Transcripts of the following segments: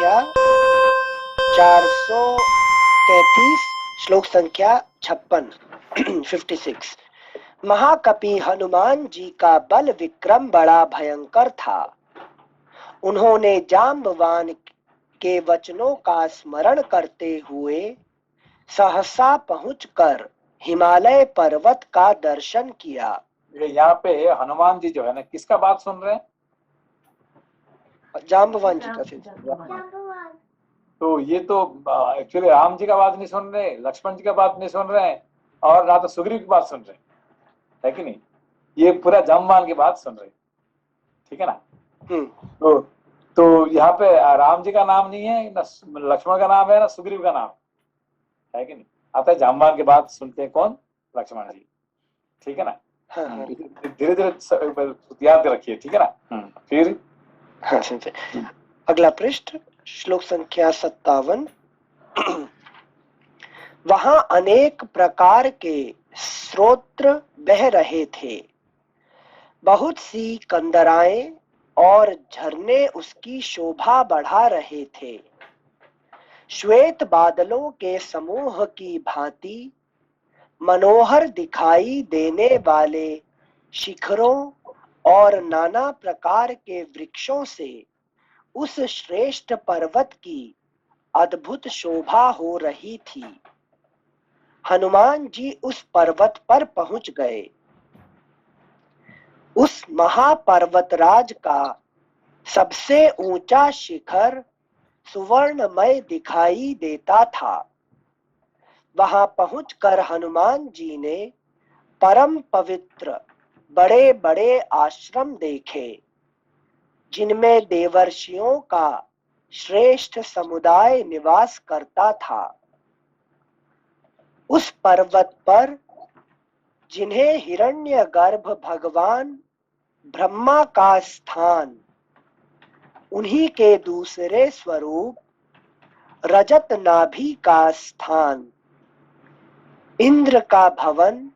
संख्या 433, श्लोक संख्या 56 56। महाकपि हनुमान जी का बल विक्रम बड़ा भयंकर था। उन्होंने जाम्बवान के वचनों का स्मरण करते हुए सहसा पहुंचकर हिमालय पर्वत का दर्शन किया। यहाँ पे हनुमान जी जो है ना, किसका बात सुन रहे हैं? जाम्बवान जी का। तो ये तो एक्चुअली राम जी का बात नहीं सुन रहे, लक्ष्मण जी का बात नहीं सुन रहे हैं, और ना तो सुग्रीव की बात सुन रहे हैं, है कि नहीं? ये पूरा जाम्बवान की बात सुन रहे हैं, ठीक है ना? तो यहाँ पे राम जी का नाम नहीं है, ना लक्ष्मण का नाम है, ना सुग्रीव का नाम है कि नहीं? अतः जाम्बवान की बात सुनते हैं कौन? लक्ष्मण जी, ठीक है ना? धीरे धीरे याद रखिए, ठीक है ना? फिर अगला पृष्ठ, श्लोक संख्या 57। वहां अनेक प्रकार के स्रोत बह रहे थे। बहुत सी कंदराएं और झरने उसकी शोभा बढ़ा रहे थे। श्वेत बादलों के समूह की भांति मनोहर दिखाई देने वाले शिखरों और नाना प्रकार के वृक्षों से उस श्रेष्ठ पर्वत की अद्भुत शोभा हो रही थी। हनुमान जी उस पर्वत पर पहुंच गए। उस महापर्वतराज का सबसे ऊंचा शिखर सुवर्णमय दिखाई देता था। वहां पहुंचकर हनुमान जी ने परम पवित्र बड़े बड़े आश्रम देखे, जिनमें देवर्षियों का श्रेष्ठ समुदाय निवास करता था। उस पर्वत पर जिन्हें हिरण्यगर्भ भगवान ब्रह्मा का स्थान, उन्हीं के दूसरे स्वरूप रजत नाभि का स्थान, इंद्र का भवन,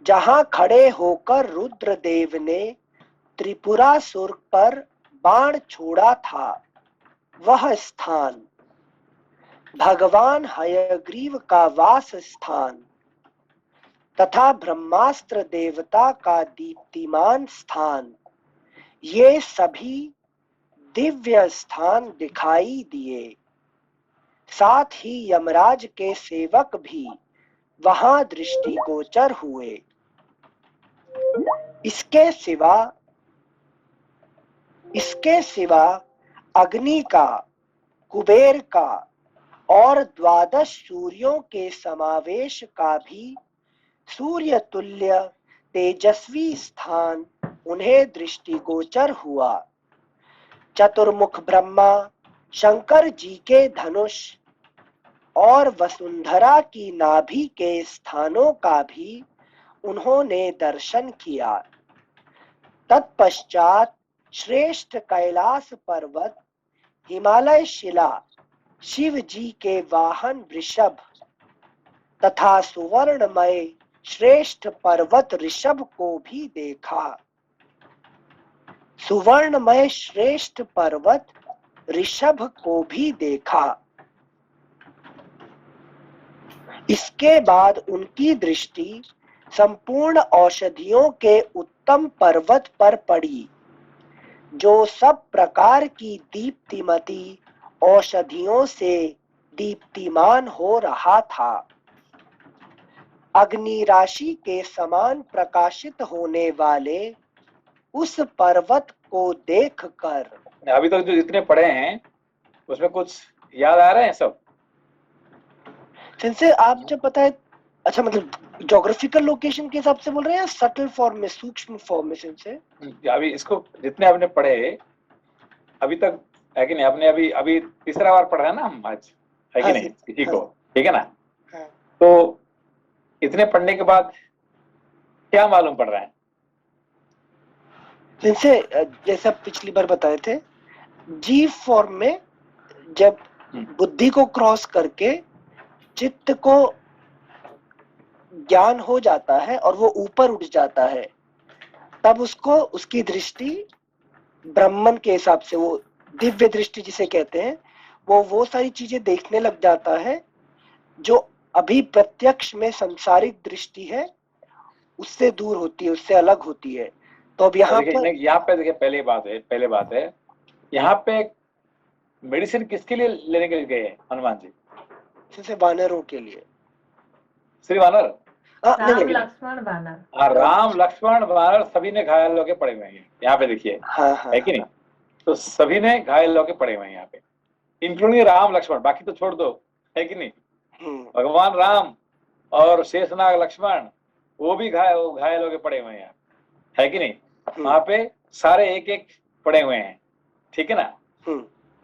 जहां खड़े होकर रुद्रदेव ने त्रिपुरासुर पर बाण छोड़ा था, वह स्थान, भगवान हयग्रीव का वास स्थान तथा ब्रह्मास्त्र देवता का दीप्तिमान स्थान, ये सभी दिव्य स्थान दिखाई दिए। साथ ही यमराज के सेवक भी वहां दृष्टिगोचर हुए। इसके सिवा अग्नि का, कुबेर का और 12 सूर्यों के समावेश का भी सूर्य तुल्य तेजस्वी स्थान उन्हें दृष्टिगोचर हुआ। चतुर्मुख ब्रह्मा, शंकर जी के धनुष और वसुंधरा की नाभि के स्थानों का भी उन्होंने दर्शन किया। तत्पश्चात श्रेष्ठ कैलाश पर्वत, हिमालय शिला, शिव जी के वाहन वृषभ तथा सुवर्णमय श्रेष्ठ पर्वत ऋषभ को भी देखा। सुवर्णमय श्रेष्ठ पर्वत ऋषभ को भी देखा। इसके बाद उनकी दृष्टि संपूर्ण औषधियों के उत्तम पर्वत पर पड़ी, जो सब प्रकार की दीप्तिमती औषधियों से दीप्तिमान हो रहा था। अग्नि राशि के समान प्रकाशित होने वाले उस पर्वत को देखकर, अभी तक जो जितने पढ़े हैं उसमें कुछ याद आ रहे हैं सब? जिनसे आप जब बताए, अच्छा मतलब ज्योग्राफिकल लोकेशन के हिसाब से बोल रहे हैं या सटल फॉर्म में, सूक्ष्म फॉर्म में? से अभी इसको जितने आपने पढ़े अभी तक, है कि नहीं? आपने अभी तीसरा बार पढ़ा है ना हम आज, है कि नहीं? किसी को, ठीक है ना? तो इतने पढ़ने के बाद क्या मालूम पड़ रहा है? जिनसे जैसा पिछली बार बताए थे, जीव फॉर्म में जब बुद्धि को क्रॉस करके चित्त को ज्ञान हो जाता है और वो ऊपर उठ जाता है, तब उसको, उसकी दृष्टि ब्राह्मण के हिसाब से वो दिव्य दृष्टि जिसे कहते हैं, वो सारी चीजें देखने लग जाता है जो अभी प्रत्यक्ष में संसारिक दृष्टि है उससे दूर होती है, उससे अलग होती है। तो अब यहाँ पे देखिए पहले बात है यहाँ पे मेडिसिन किसके लिए लेने के लिए गए हैं हनुमान जी? जैसे वानरों के लिए। श्री वानर, राम लक्ष्मण वानर, राम लक्ष्मण वानर सभी ने घायल होके पड़े हुए हैं यहाँ पे देखिए। है कि नहीं? तो सभी ने घायल होके पड़े हुए हैं यहाँ पे, इंक्लूडिंग राम लक्ष्मण, बाकी तो छोड़ दो। है कि नहीं? भगवान राम और शेषनाग लक्ष्मण वो भी घायल होके पड़े हुए हैं। है कि नहीं? वहां पे सारे एक एक पड़े हुए हैं। ठीक है ना?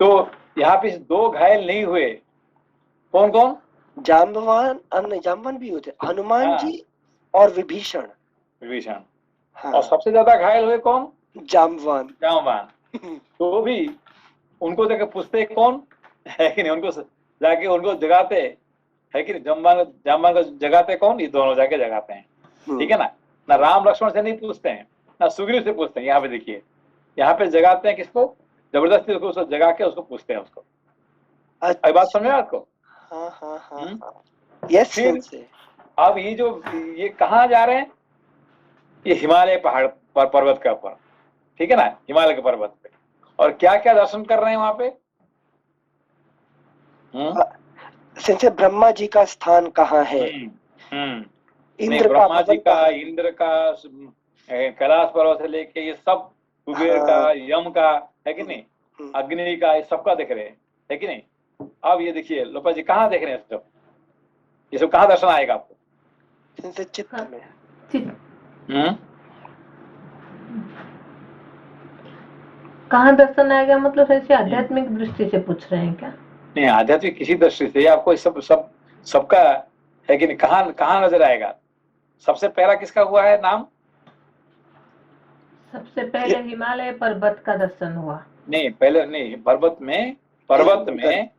तो यहाँ पे 2 घायल नहीं हुए। कौन कौन? जाम्बवान भी होते, हनुमान जी और विभीषण। और सबसे ज्यादा घायल हुए कौन? जाम्बवान। तो भी उनको जाके पूछते कौन? है कि नहीं? उनको जाके उनको जगाते। है कि नहीं? जाम्बवान को जगाते कौन? ये दोनों जाके जगाते हैं। ठीक है ना राम लक्ष्मण से नहीं पूछते हैं, ना सुग्रीव से पूछते हैं। यहाँ पे देखिए, यहाँ पे जगाते हैं किसको? जबरदस्ती उसको जगा के उसको पूछते हैं उसको। अच्छा। बात समझ में आपको? यस। फिर अब ये कहाँ जा रहे हैं? ये हिमालय पहाड़ पर, पर्वत के ऊपर। ठीक है ना? हिमालय के पर्वत पे। और क्या क्या दर्शन कर रहे हैं वहां पे? ब्रह्मा जी का स्थान कहाँ है? ब्रह्मा जी का, इंद्र का, कैलाश पर्वत से लेके ये सब, कुबेर का, यम का, है कि नहीं, अग्नि का, ये सबका देख रहे हैं। है कि नहीं? अब ये देखिए लोपा जी कहाँ देख रहे हैं सब? ये सब कहाँ दर्शन आएगा आपको? चित्त में। कहाँ दर्शन आएगा मतलब ऐसे आध्यात्मिक दृष्टि से पूछ रहे हैं क्या? नहीं, आध्यात्मिक किसी दृष्टि से आपको सबका है कि नहीं, कहाँ नजर आएगा? सबसे पहला किसका हुआ है नाम? सबसे पहले हिमालय पर्वत का दर्शन हुआ। नहीं, पहले नहीं, पर्वत में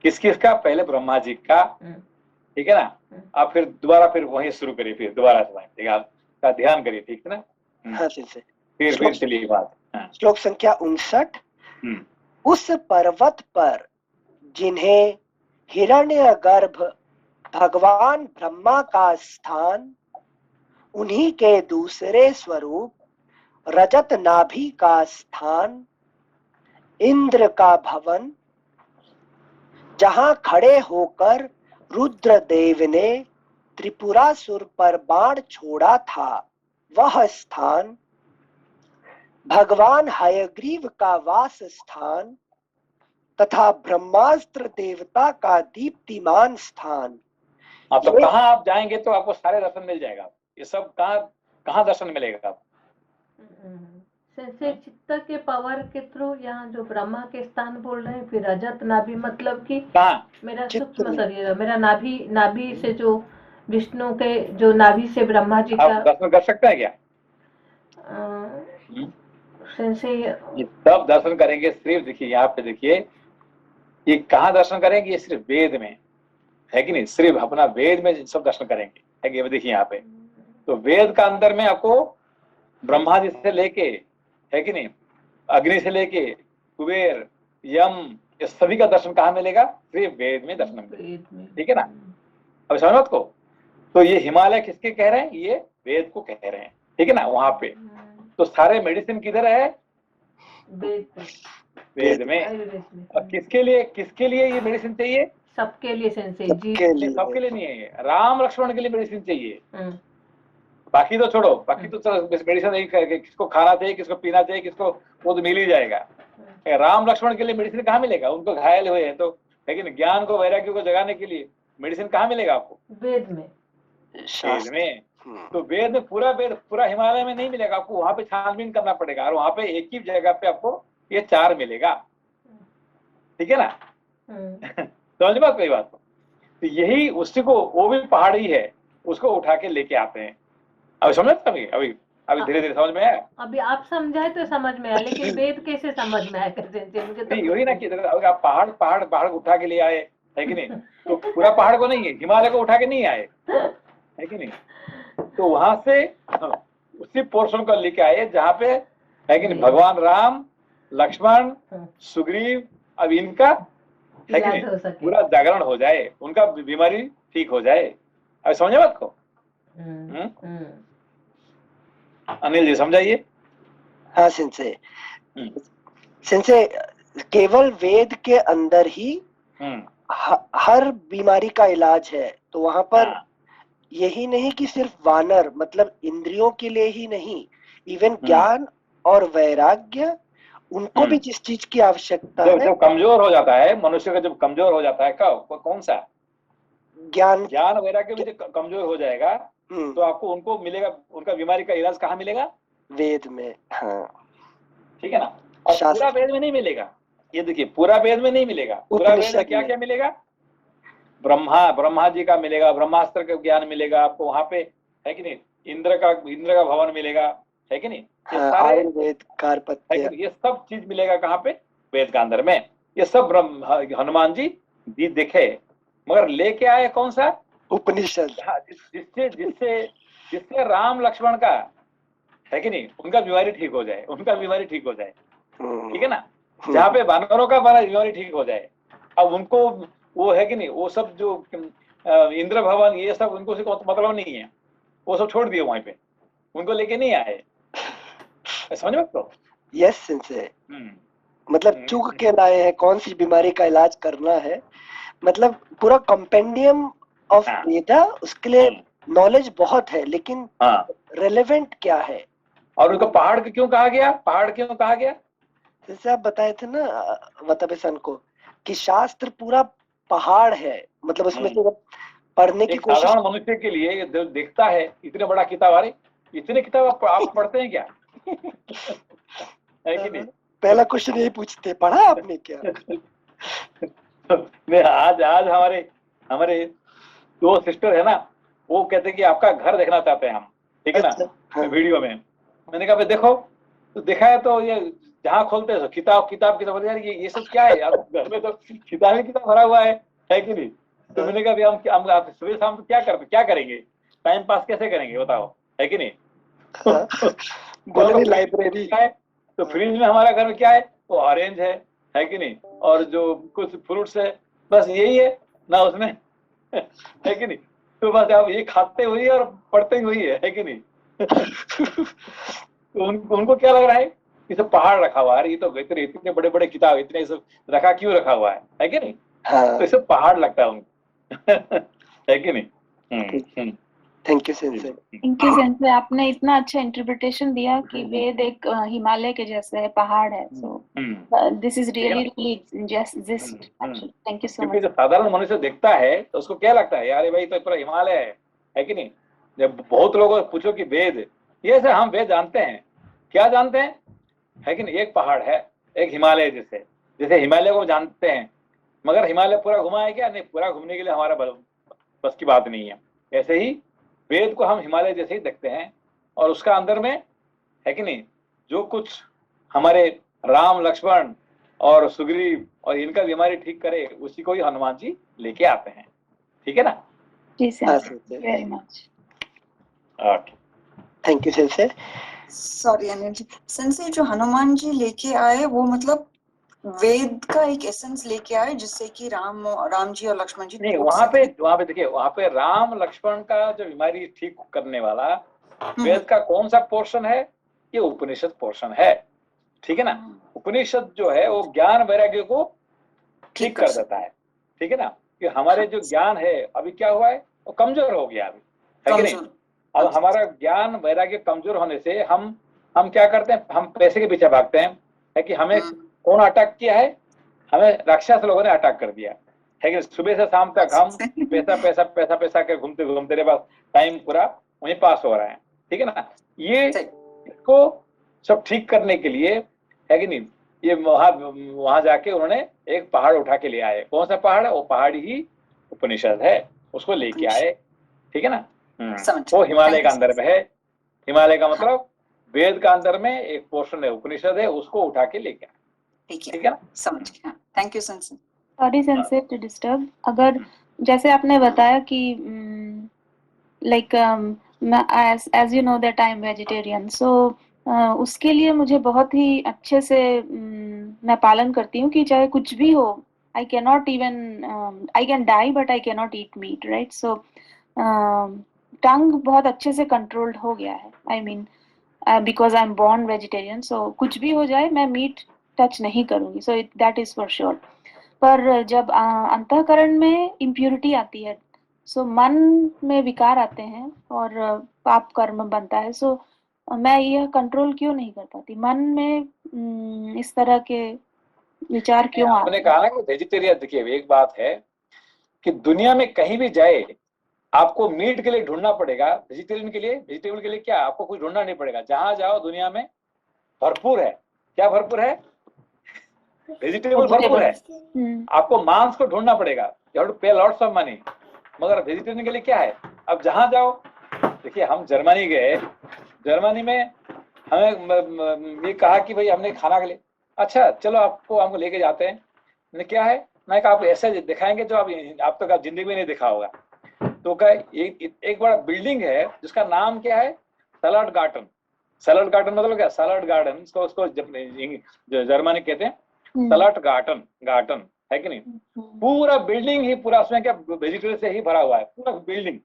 किस का? पहले ब्रह्मा जी का। ठीक है ना? आप फिर दोबारा फिर वहीं शुरू करिए, फिर दोबारा से आपका ध्यान करिए। ठीक है ना? फिर चलिए बात। श्लोक संख्या 59। उस पर्वत पर जिन्हें हिरण्यगर्भ भगवान ब्रह्मा का स्थान, उन्हीं के दूसरे स्वरूप रजत नाभि का स्थान, इंद्र का भवन, जहां खड़े होकर रुद्रदेव ने त्रिपुरासुर पर बाण छोड़ा था, वह स्थान, भगवान हयग्रीव का वास स्थान तथा ब्रह्मास्त्र देवता का दीप्तिमान स्थान। तो कहाँ आप जाएंगे तो आपको सारे दर्शन मिल जाएगा। ये सब कहाँ दर्शन मिलेगा आपको? चित्त के पावर के थ्रू यहाँ जो ब्रह्मा के स्थान बोल रहे हैं, फिर रजत नाभि मतलब कि मेरा सूक्ष्म शरीर, मेरा नाभि से जो विष्णु के जो नाभि से ब्रह्मा जी का दर्शन कर सकते हैं क्या? ये तब दर्शन करेंगे सिर्फ, देखिए यहाँ पे देखिए, ये कहाँ दर्शन करेंगे? ये सिर्फ वेद में। है कि नहीं? सिर्फ अपना वेद में सब दर्शन करेंगे। है कि? देखिए यहाँ पे तो वेद का अंदर में आपको ब्रह्मा जी से लेके, है कि नहीं, अग्नि से लेके कुबेर, यम, ये सभी का दर्शन कहाँ मिलेगा? सिर्फ वेद में दर्शन मिलेगा। ठीक है ना? अब समझ बात को? तो ये हिमालय किसके कह रहे हैं? ये वेद को कह रहे हैं। ठीक है ना? वहां पे तो सारे मेडिसिन किधर है? वेद में। और किसके लिए ये मेडिसिन चाहिए? सबके लिए। सबके लिए नहीं है, राम लक्ष्मण के लिए मेडिसिन चाहिए। बाकी तो छोड़ो, बाकी तो मेडिसिन नहीं, किसको खाना चाहिए, किसको पीना चाहिए, किसको, वो तो मिल ही जाएगा। राम लक्ष्मण के लिए मेडिसिन कहाँ मिलेगा? उनको घायल हुए हैं तो, लेकिन ज्ञान को, वैराग्य को जगाने के लिए मेडिसिन कहाँ मिलेगा आपको? वेद में। तो वेद में पूरा हिमालय में नहीं मिलेगा आपको, वहां पे छानबीन करना पड़ेगा। और वहां पे एक ही जगह पे आपको ये 4 मिलेगा। ठीक है ना? समझ बात कोई बात? तो यही उसी को, वो भी पहाड़ी है, उसको उठा के लेके आते हैं। अभी समझ अभी धीरे धीरे समझ में आया। अभी आप समझाए तो समझ में आया, लेकिन वेद कैसे समझ में आया? मुझे तो वही ना कि आप पहाड़ उठा के ले आए, है कि नहीं? तो पूरा पहाड़ को नहीं है, हिमालय को उठा के नहीं आए, है कि नहीं? तो वहां से उसी पोर्शन को लेके आए जहाँ पे, है कि नहीं, भगवान राम लक्ष्मण, सुग्रीव, अब इनका है कि इलाज नहीं हो सके। पूरा जागरण हो जाए, उनका बीमारी ठीक हो जाए। अब समझे बात को? अनिल जी समझाइए। हाँ सेंसे, सेंसे केवल वेद के अंदर ही हर बीमारी का इलाज है। तो वहां पर यही नहीं कि सिर्फ वानर मतलब इंद्रियों के लिए ही नहीं, इवन ज्ञान और वैराग्य उनको भी जिस चीज की आवश्यकता है, जब कमजोर हो जाता है मनुष्य का, जब कमजोर हो जाता है कब, कौन सा ज्ञान वैराग्य भी जब कमजोर हो जाएगा तो आपको उनको मिलेगा, उनका बीमारी का इलाज कहाँ मिलेगा? वेद में। हाँ ठीक है ना। और पूरा वेद में नहीं मिलेगा, ये देखिए पूरा वेद में नहीं मिलेगा। पूरा वेद में क्या क्या मिलेगा? ब्रह्मा जी का मिलेगा, ब्रह्मास्त्र का ज्ञान मिलेगा आपको वहां पे, है कि नहीं। इंद्र का भवन मिलेगा, है कि नहीं। ये सारे आयुर्वेद कार्पत्य, ये सब चीज मिलेगा कहाँ पे? वेद का अंदर में। ये सब हनुमान जी देखे, मगर लेके आए कौन सा? उपनिषद। जिससे जिससे जिससे राम लक्ष्मण का, है कि नहीं, उनका बीमारी ठीक हो जाए, उनका बीमारी ठीक हो जाए। ठीक है ना। जहाँ पे वानरों का बीमारी ठीक हो जाए। अब उनको वो है कि नहीं, वो सब जो इंद्र भवन ये सब उनको मतलब नहीं है, वो सब छोड़ दिए वहीं पे, उनको लेके नहीं आए। समझ में तो? यस सेंसे, मतलब चूक के लाए हैं कौन सी बीमारी का इलाज करना है। मतलब पूरा कंपेंडियम ऑफ वेदा, उसके लिए नॉलेज बहुत है, लेकिन रेलेवेंट क्या है। और उनको पहाड़ क्यों कहा गया? पहाड़ क्यों कहा गया? जैसे आप बताए थे ना वतबेसन को, कि शास्त्र पूरा पहाड़ है, मतलब उसमें से पढ़ने की कोशिश। साधारण मनुष्य के लिए देखता है इतने बड़ा किताब, अरे इतने किताब आप पढ़ते हैं क्या? है कि नहीं? पहला क्वेश्चन यही पूछते, पढ़ा आपने क्या? नहीं, आज हमारे दो सिस्टर है ना, वो कहते हैं कि आपका घर देखना चाहते हैं हम, ठीक है ना। वीडियो में मैंने कहा देखो, तो देखा है तो ये जहाँ खोलते हैं किताब यार ये सब क्या है यार, घर में तो किताब भरा हुआ है कि नहीं। तो मैंने कहा हम सुबह शाम क्या करेंगे, टाइम पास कैसे करेंगे बताओ, है कि नहीं। बोले लाइब्रेरी है, तो फ्रिज में हमारा घर में क्या है, वो ऑरेंज है कि नहीं, और जो कुछ फ्रूट्स है, बस यही है ना उसमें, है कि नहीं। तो बस आप ये खाते हुए और पढ़ते हुए है कि नहीं। तो उनको क्या लग रहा है, ये सब पहाड़ रखा हुआ है, ये तो इतने बड़े बड़े किताब इतने सब रखा क्यों रखा हुआ है कि नहीं। तो ये सब पहाड़ लगता है उनको, है कि नहीं। Thank you sensei. Thank you sensei, आपने इतना अच्छा इंटरप्रिटेशन दिया कि वेद एक हिमालय के जैसे है, पहाड़ है। So this is really just thank you so much. जब साधारण मनुष्य देखता है तो उसको क्या लगता है, यार भाई तो पूरा हिमालय है कि नहीं। जब बहुत लोगों को पूछो कि वेद, ये से हम वेद जानते हैं, क्या जानते हैं, है कि नहीं। एक पहाड़ है, एक हिमालय, जैसे हिमालय को जानते हैं, मगर हिमालय पूरा घुमा है क्या? नहीं, पूरा घूमने के लिए हमारा बस की बात नहीं है। ऐसे ही वेद को हम हिमालय जैसे ही देखते हैं, और उसका अंदर में, है कि नहीं, जो कुछ हमारे राम लक्ष्मण और सुग्रीव और इनका बीमारी ठीक करे, उसी को ही हनुमान जी लेके आते हैं। ठीक है ना। जी sir, very much. Thank you sensei. Sorry Anil ji, sensei जो हनुमान जी लेके आए वो मतलब वेद का एक एसेंस लेके आए, जिससे कि राम जी और लक्ष्मण जी नहीं, वहां पे देखिए, वहां पे राम लक्ष्मण का जो बीमारी ठीक करने वाला वेद का कौन सा पोर्शन है? ये उपनिषद पोर्शन है। ठीक है ना। उपनिषद जो है वो ज्ञान वैराग्य को ठीक कर देता है। ठीक है ना। कि हमारे जो ज्ञान है अभी क्या हुआ है, वो कमजोर हो गया अभी, है कि नहीं। अब हमारा ज्ञान वैराग्य कमजोर होने से हम क्या करते हैं, हम पैसे के पीछे भागते हैं, है कि हमें कौन अटैक किया है? हमें राक्षस लोगों ने अटैक कर दिया है कि सुबह से शाम तक हम पैसा पैसा पैसा पैसा के घूमते घूमते बस टाइम पूरा वहीं पास हो रहा है। ठीक है ना। ये इसको सब ठीक करने के लिए, है कि नहीं, ये वहां जाके उन्होंने एक पहाड़ उठा के ले आए। कौन सा पहाड़ है? वो पहाड़ी ही उपनिषद है, उसको लेके आए। ठीक है ना। वो हिमालय का अंदर में है। हिमालय का मतलब वेद का अंदर में एक पोर्शन है, उपनिषद है, उसको उठा के लेके आए। ठीक है ना। समझ गया। Thank you sensei. Sorry sensei to disturb. अगर जैसे आपने बताया कि like as you know that I am vegetarian, so उसके लिए मुझे बहुत ही अच्छे से मैं पालन करती हूँ कि चाहे कुछ भी हो, I cannot even I can die but I cannot eat meat, right? So टंग बहुत अच्छे से कंट्रोल्ड हो गया है, I mean because I'm born vegetarian, so कुछ भी हो जाए मैं मीट टच नहीं करूंगी, so that is for sure. पर जब अंतःकरण में इम्प्यूरिटी आती है, सो मन में विकार आते हैं और पाप कर्म बनता है, सो मैं यह कंट्रोल क्यों नहीं कर पाती? मन में इस तरह के विचार क्यों आते हैं? आपने कहा ना कि वेजिटेरियन, देखिए एक बात है कि दुनिया में कहीं भी जाए आपको मीट के लिए ढूंढना पड़ेगा, वेजिटेरियन के लिए, वेजिटेबल के लिए क्या आपको कुछ ढूंढना नहीं पड़ेगा। जहां जाओ दुनिया में भरपूर है। क्या भरपूर है? वेजिटेबल भरपूर है। आपको मांस को ढूंढना पड़ेगा, यू हैव टू पे लॉट्स ऑफ मनी। मगर वेजिटेरियन के लिए क्या है? अब जहां जाओ, देखिए हम जर्मनी गए, जर्मनी में हमें ये कहा कि भाई हमने खाना के लिए, अच्छा चलो आपको हमको लेके जाते हैं। ने क्या है, मैं कहा आप ऐसे दिखाएंगे जो आप तक जिंदगी में नहीं दिखा होगा। तो क्या एक बड़ा बिल्डिंग है जिसका नाम क्या है? Salad garden. सलाड गार्डन मतलब क्या? सलाड गार्डन उसको जर्मनी कहते हैं सलाड गार्डन, गार्डन है कि नहीं? पूरा बिल्डिंग ही पूरा उसमें क्या वेजिटेरियन से ही भरा हुआ है, पूरा बिल्डिंग।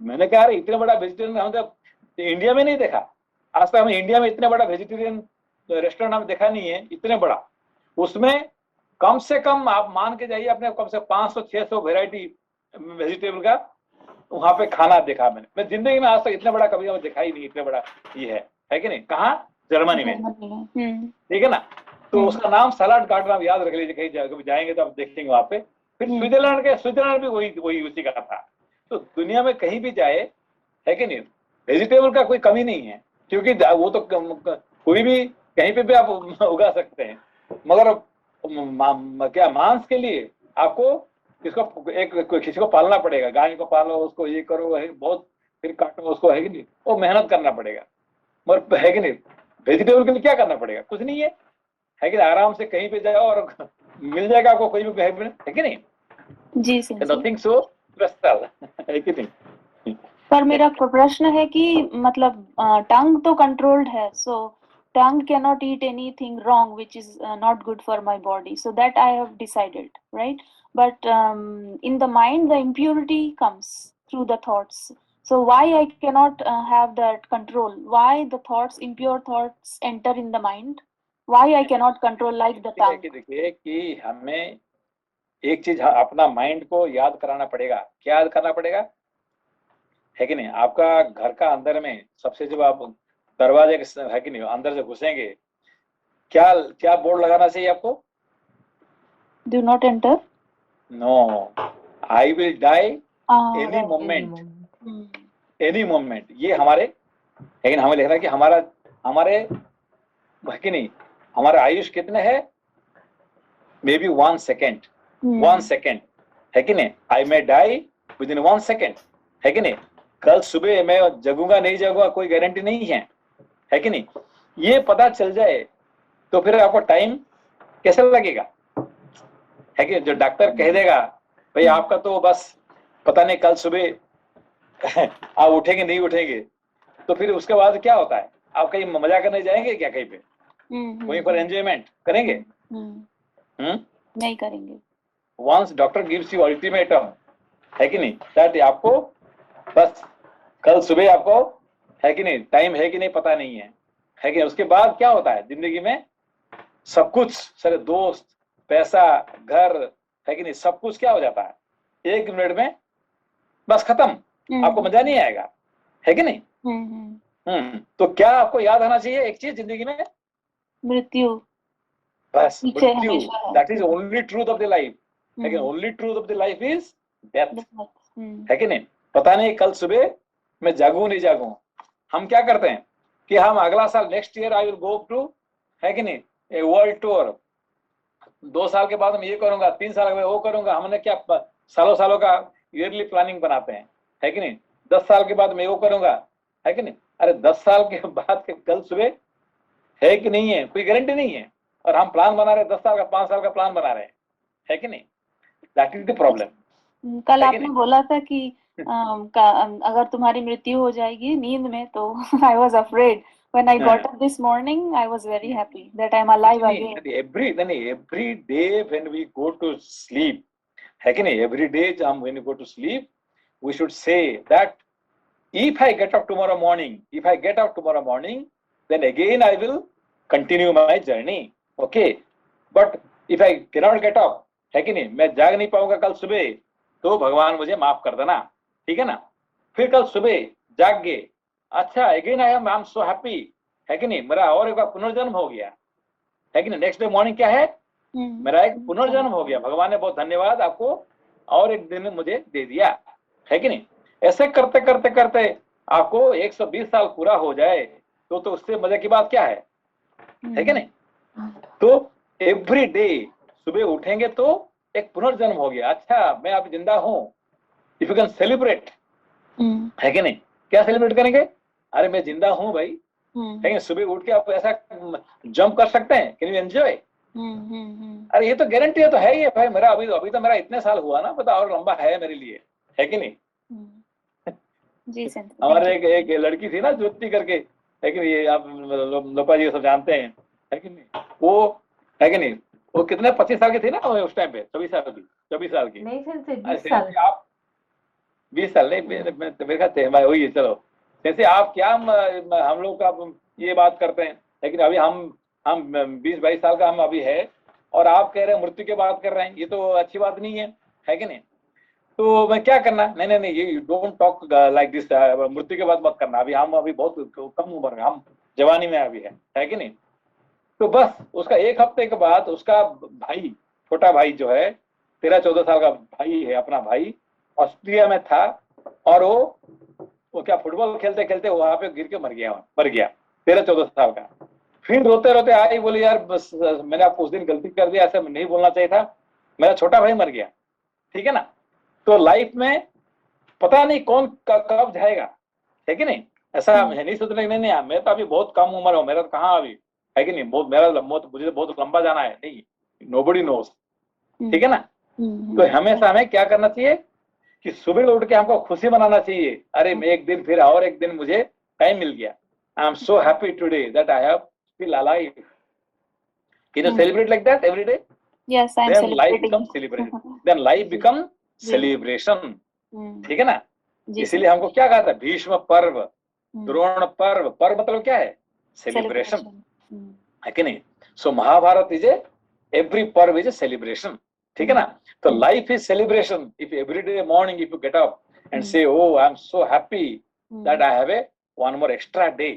मैंने कहा इतना बड़ा वेजिटेरियन हम तो इंडिया में नहीं देखा। आज तक हम इंडिया में इतना बड़ा वेजिटेरियन रेस्टोरेंट हम देखा नहीं है, इतने बड़ा। उसमें कम से कम आप मान के जाइए अपने कम से 500-600 वेराइटी वेजिटेबल का वहां पे खाना देखा मैंने। मैं जिंदगी में आज तक इतना बड़ा कभी देखा ही नहीं, इतना बड़ा ये है कि नहीं? कहाँ? जर्मनी में, ठीक है ना? तो उसका नाम सलाड गार्डन, आप याद रख लीजिए, कहीं कभी जाएंगे तो आप देखेंगे वहां पे। फिर स्विट्जरलैंड भी वही उसी का था। तो दुनिया में कहीं भी जाए, है कि नहीं, वेजिटेबल का कोई कमी नहीं है, क्योंकि वो तो कोई भी कहीं पे भी आप उगा सकते हैं। मगर क्या मांस के लिए आपको किसी को पालना पड़ेगा, गाय को पालो, उसको ये करो, बहुत फिर काटो उसको, है कि नहीं? वो मेहनत करना पड़ेगा। मगर है कि नहीं, वेजिटेबल के लिए क्या करना पड़ेगा? कुछ नहीं है कि नहीं? आराम से कहीं पे जाओ और मिल जाएगा आपको कोई भी, है कि नहीं? जी सर, नथिंग सो स्पेशल, है कि नहीं? पर मेरा प्रश्न है कि मतलब टंग तो कंट्रोल्ड है, सो tongue cannot eat anything wrong which is not good for my body, so that I have decided, right? But in the mind the impurity comes through the thoughts, so why I cannot have that control? Why the thoughts, impure thoughts enter in the mind? Why I cannot control like the tongue? देखिए कि हमें एक चीज अपना mind को याद कराना पड़ेगा। क्या याद करना पड़ेगा, है कि नहीं? आपका घर का अंदर में सबसे जब आप दरवाजे है कि नहीं अंदर से घुसेंगे, क्या बोर्ड लगाना चाहिए आपको? Do not enter. No, I will die any moment. Any moment. ये हमारे, लेकिन हमें लिखना है कि हमारे है कि नहीं, हमारा आयुष कितने है? मे बी 1 सेकेंड, 1 सेकेंड, है कि नहीं? I may die within 1 second, है कि नहीं? कल सुबह मैं जगूंगा नहीं जगूंगा कोई गारंटी नहीं है कि नहीं? ये पता चल जाए तो फिर आपको टाइम कैसे लगेगा, है कि जो डॉक्टर कह देगा भाई आपका तो बस पता नहीं कल सुबह आप उठेंगे नहीं उठेंगे, तो फिर उसके बाद क्या होता है? आप कहीं मजा करने जाएंगे क्या? कहीं पे वहीं पर एंजॉयमेंट करेंगे? नहीं करेंगे। Once doctor gives you ultimatum, है कि नहीं, दैट आपको बस कल सुबह आपको, है कि नहीं, टाइम है कि नहीं पता नहीं है कि नहीं? उसके बाद क्या होता है जिंदगी में? सब कुछ, सारे दोस्त, पैसा, घर, है कि नहीं, सब कुछ क्या हो जाता है? 1 मिनट में बस खत्म। आपको मजा नहीं आएगा, है कि नहीं? तो क्या आपको याद आना चाहिए एक चीज जिंदगी में? मृत्यु। बस मृत्यु, that is only truth of the life, है कि only truth of the life is death, है कि नहीं? पता नहीं कल सुबह मैं जागूं नहीं जागूं। हम क्या करते हैं कि हम अगला साल next year I will go to, है कि नहीं, ए वर्ल्ड टूर। 2 साल के बाद मैं ये करूंगा, 3 साल के बाद वो करूंगा। हमने क्या सालों का ईयरली प्लानिंग बनाते हैं, है कि नहीं? 10 साल के बाद मैं वो करूंगा, है कि नहीं? अरे 10 साल के बाद के कल सुबह है कि नहीं है, कोई गारंटी नहीं है। और हम प्लान बना रहे हैं 10 साल का, 5 साल का प्लान बना रहे हैं, है कि नहीं? That is the problem. कल आपने बोला था कि अगर तुम्हारी मृत्यु हो जाएगी नींद में, तो I was afraid When I got up this morning, I was very happy that I'm alive again. Every day when we go to sleep, है कि नहीं, every day when we go to sleep, we should say that if I get up tomorrow morning, then again I will continue my journey. Okay, but if I cannot get up, है कि नहीं, मैं जाग नहीं पाऊंगा कल सुबह, तो भगवान मुझे माफ कर देना, ठीक है ना। फिर कल सुबह जाग गए, अच्छा again I am so happy, है कि नहीं, मेरा और एक बार पुनर्जन्म हो गया, है कि नहीं। नेक्स्ट डे मॉर्निंग क्या है, मेरा एक पुनर्जन्म हो गया, भगवान ने बहुत धन्यवाद, आपको और एक दिन मुझे दे दिया, है कि नहीं। ऐसे करते करते करते आपको 120 साल पूरा हो जाए तो उससे मजे की बात क्या है कि नहीं। तो एवरी डे सुबह उठेंगे तो एक पुनर्जन्म हो गया, अच्छा मैं अब जिंदा हूं। इफ यू कैन सेलिब्रेट, है कि नहीं, क्या सेलिब्रेट करेंगे, अरे मैं जिंदा हूं भाई, है कि सुबह उठ के आप ऐसा जंप कर सकते हैं, कैन यू एंजॉय। अरे ये तो गारंटी है, तो है ये भाई, मेरा अभी तो मेरा इतने साल हुआ ना, पता और लंबा है मेरे लिए, है कि नहीं। जी सर। हमारे एक लड़की थी ना ज्योति करके, है कि नहीं, ये आप लोपा जी सब जानते हैं, है कि नहीं, वो है कि नहीं, वो कितने 25 साल की थी ना उस टाइम पे, 24 साल की नहीं सर, 20 साल। आप 20 साल नहीं, मेरे ख्याल से वही है। चलो जैसे आप क्या हम लोग का ये बात करते हैं, लेकिन अभी हम 20-22 साल का हम अभी है, और आप कह रहे हैं मृत्यु की बात कर रहे हैं, ये तो अच्छी बात नहीं है कि नहीं। तो मैं क्या करना, नहीं ये डोंट टॉक लाइक दिस, मृत्यु की बात मत करना, अभी बहुत कम उम्र है, हम जवानी में अभी है कि नहीं। तो बस उसका 1 हफ्ते के बाद उसका भाई, छोटा भाई जो है, 13-14 साल का भाई है, अपना भाई ऑस्ट्रिया में था, और वो क्या फुटबॉल खेलते खेलते वहां पे गिर के मर गया 13-14 साल का। फिर रोते रोते आई, बोले यार बस मैंने आपको उस दिन गलती कर दिया, ऐसा नहीं बोलना चाहिए था, मेरा छोटा भाई मर गया, ठीक है ना। तो लाइफ में पता नहीं कौन कब जाएगा, है कि नहीं। ऐसा है नहीं सोचने नहीं, मैं तो अभी बहुत कम उम्र हूँ, मेरा तो कहाँ अभी, है कि नहीं, मुझे बहुत लंबा जाना है, नहीं, नोबडी नोस, ठीक है ना। तो हमेशा हमें क्या करना चाहिए कि सुबह उठ के हमको खुशी मनाना चाहिए, अरे एक दिन फिर और एक दिन मुझे टाइम मिल गया, आई am so happy today that I have feel alive. Can you celebrate like that every day? Yes, I am then life celebrating. becomes celebration, then life becomes celebration, ठीक है ना। इसीलिए हमको क्या कहा था, भीष्म पर्व, द्रोण पर्व, पर्व मतलब क्या है, सेलिब्रेशन, है कि नहीं। So Mahabharata is every parv is a celebration, ठीक है ना। तो life is celebration. If every day morning if you get up and say oh I am so happy that I have a one more extra day,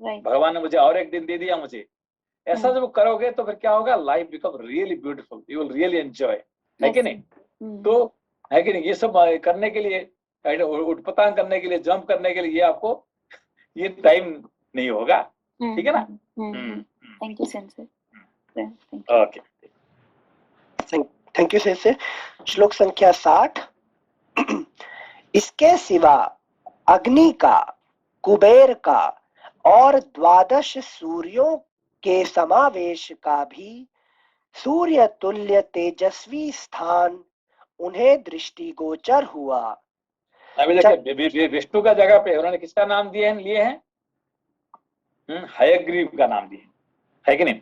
भगवान ने मुझे और एक दिन दे दिया मुझे, ऐसा जब करोगे तो फिर क्या होगा, life become really beautiful, you will really enjoy, है कि नहीं। तो है कि नहीं, ये सब करने के लिए, उठपटांग करने के लिए, जंप करने के लिए, ये आपको ये टाइम नहीं होगा, ठीक है ना। Thank you sensei. Okay, thank you sensei. श्लोक संख्या 60। इसके सिवा अग्नि का, कुबेर का और 12 सूर्यों के समावेश का भी सूर्य तुल्य तेजस्वी स्थान उन्हें दृष्टिगोचर हुआ। अभी देखिए विष्णु का जगह पे उन्होंने किसका नाम लिए हैं, हयग्रीव का नाम दिए, है कि नहीं।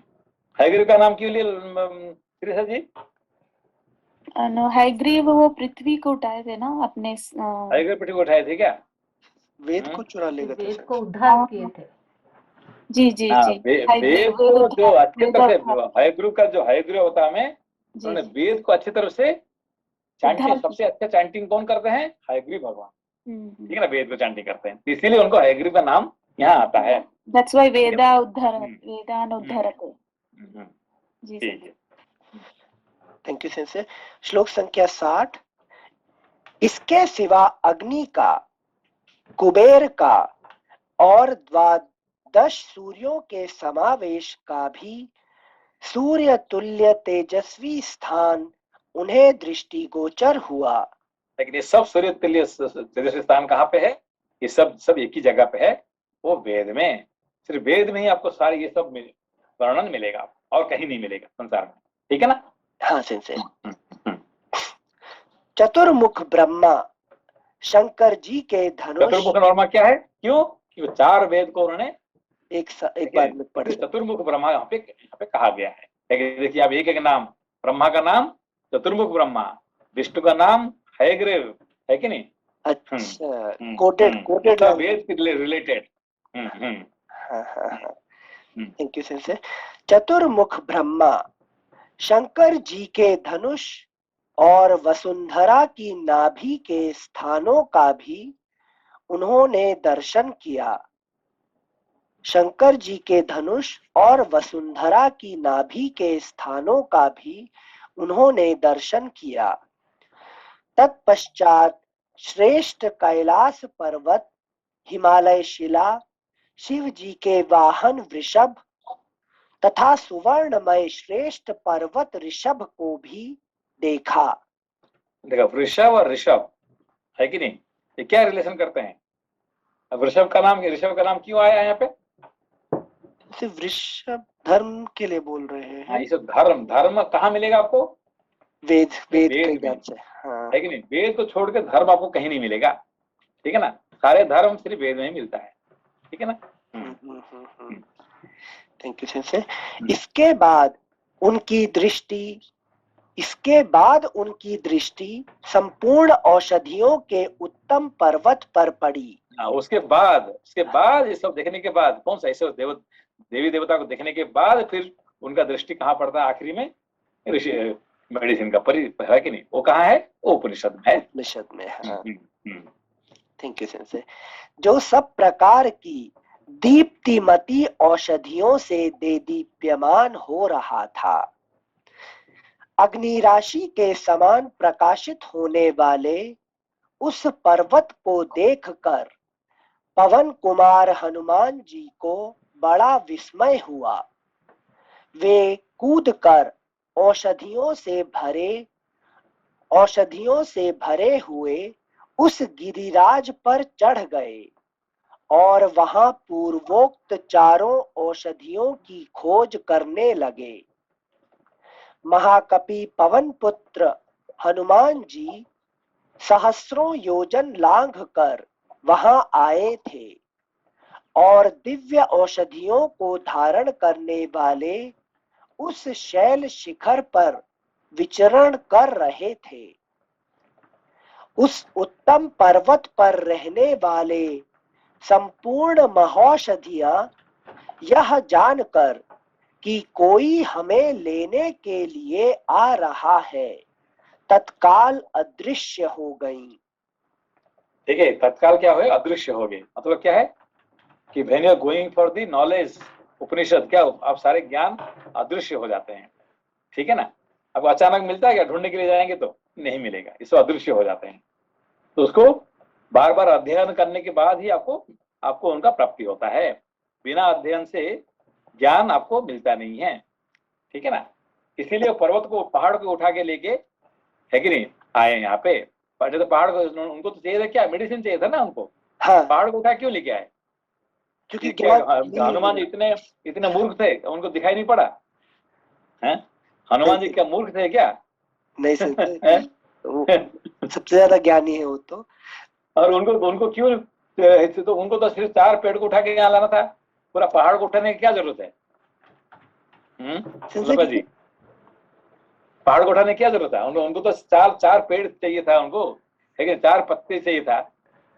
हयग्रीव का नाम क्यों लिए त्रिशा जी? हयग्रीव वो पृथ्वी को उठाए थे ना अपने, हयग्रीव पृथ्वी को उठाए थे क्या, वेद को चुरा ले गए थे, वेद को उद्धार किए थे। जी जी जी, वेद को जो अच्छी तरह से, हयग्रीव का जो हयग्रीव होता है, उन्होंने वेद को अच्छी तरह से चैंटिंग, सबसे अच्छा चैंटिंग कौन करते हैं, हयग्रीव भगवान, ठीक है ना, वेद को चैंटिंग करते हैं, इसीलिए उनको हयग्रीव का नाम यहाँ आता है। That's why वेदान उद्धरते। जी सर, थैंक यू सेंसे। श्लोक संख्या 60। इसके सिवा अग्नि का, कुबेर का और 12 सूर्यों के समावेश का भी सूर्य तुल्य तेजस्वी स्थान उन्हें दृष्टिगोचर हुआ। लेकिन ये सब सूर्य तुल्य तेजस्वी स्थान कहाँ पे है, ये सब एक ही जगह पे है, वो वेद में, सिर्फ वेद में ही आपको सारे ये सब वर्णन मिलेगा, और कहीं नहीं मिलेगा संसार में, ठीक है ना। हाँ सेंसे। चतुर्मुख ब्रह्मा शंकर जी के धनुष, चतुर्मुख ब्रह्मा क्या है, क्यों, कि 4 वेद को उन्होंने एक बार में पढ़ सकते। चतुर्मुख ब्रह्मा यहाँ पे कहा गया है। देखिए आप एक एक नाम, ब्रह्मा का नाम चतुर्मुख ब्रह्मा, विष्णु का नाम हयग्रीव, है कि नहीं? अच्छा, कोटेड वेद से related. Thank you sensei. Chaturmukh Brahma Shankar ji के धनुष और वसुंधरा की नाभि के स्थानों का भी उन्होंने दर्शन किया। शंकर जी के धनुष और वसुंधरा की नाभि के स्थानों का भी उन्होंने दर्शन किया। तत्पश्चात श्रेष्ठ कैलाश पर्वत, हिमालय शिला, शिव जी के वाहन वृषभ तथा सुवर्णमय श्रेष्ठ पर्वत ऋषभ को भी देखा। देखो वृषभ और ऋषभ है कि नहीं, ये क्या रिलेशन करते हैं? अब ऋषभ का नाम क्यों आया यहाँ पे? सिर्फ वृषभ धर्म के लिए बोल रहे हैं। हाँ, इसे धर्म कहाँ मिलेगा आपको? वेद में, हाँ। है कि नहीं? वेद को छोड़ के धर्म आपको कहीं नहीं मिलेगा, ठीक है ना? सारे धर्म सिर्फ वेद में ही मिलता है, ठीक है ना? Thank you sensei. इसके बाद उनकी दृष्टि संपूर्ण औषधियों के उत्तम पर्वत पर पड़ी। उसके बाद ये सब देखने के बाद, कौन सा ऐसे देवी देवता को देखने के बाद फिर उनका दृष्टि कहाँ पड़ता है? आखिरी में मेडिसिन का है कि नहीं? वो कहाँ है? वो उपनिषद में है। Thank you sensei. जो सब प्रकार की दीप्तिमती औषधियों से देदीप्यमान हो रहा था। अग्नि राशि के समान प्रकाशित होने वाले उस पर्वत को देखकर पवन कुमार हनुमान जी को बड़ा विस्मय हुआ। वे कूदकर औषधियों से भरे हुए उस गिरिराज पर चढ़ गए और वहां पूर्वोक्त चारों औषधियों की खोज करने लगे। महाकपि पवन पुत्र हनुमान जी सहस्रों योजन लांघ कर वहां आए थे और दिव्य औषधियों को धारण करने वाले उस शैल शिखर पर विचरण कर रहे थे। उस उत्तम पर्वत पर रहने वाले संपूर्ण महौषधियां यह जानकर कि कोई हमें लेने के लिए आ रहा है, तत्काल अदृश्य हो गई। ठीक है, तत्काल क्या हुए? अदृश्य हो गए। मतलब क्या है कि when you are going for the knowledge Upanishad, क्या आप सारे ज्ञान अदृश्य हो जाते हैं, ठीक है ना? अब अचानक मिलता है क्या? ढूंढने के लिए जाएंगे तो नहीं मिलेगा, इसको अदृश्य हो जाते हैं। तो उसको बार बार अध्ययन करने के बाद ही आपको उनका प्राप्ति होता है। बिना अध्ययन से ज्ञान आपको मिलता नहीं है, ठीक है ना? इसीलिए पर्वत को, पहाड़ को उठा के लेके, है कि नहीं, आए यहाँ पे। तो पहाड़ को उनको तो चाहिए था क्या? मेडिसिन चाहिए था ना उनको। हाँ। पहाड़ को उठा क्यों लेके आए? क्योंकि हनुमान इतने मूर्ख थे, उनको दिखाई नहीं पड़ा है? हनुमान जी क्या मूर्ख थे क्या? नहीं सुनते। सबसे ज्यादा ज्ञानी है वो तो। और उनको क्यों? तो उनको तो सिर्फ 4 पेड़ को उठा के यहाँ लाना था, पूरा पहाड़ को उठाने की क्या जरूरत है? जी, पहाड़ को उठाने की क्या जरूरत है? उनको तो 4 पेड़ चाहिए था उनको, लेकिन 4 पत्ते चाहिए था,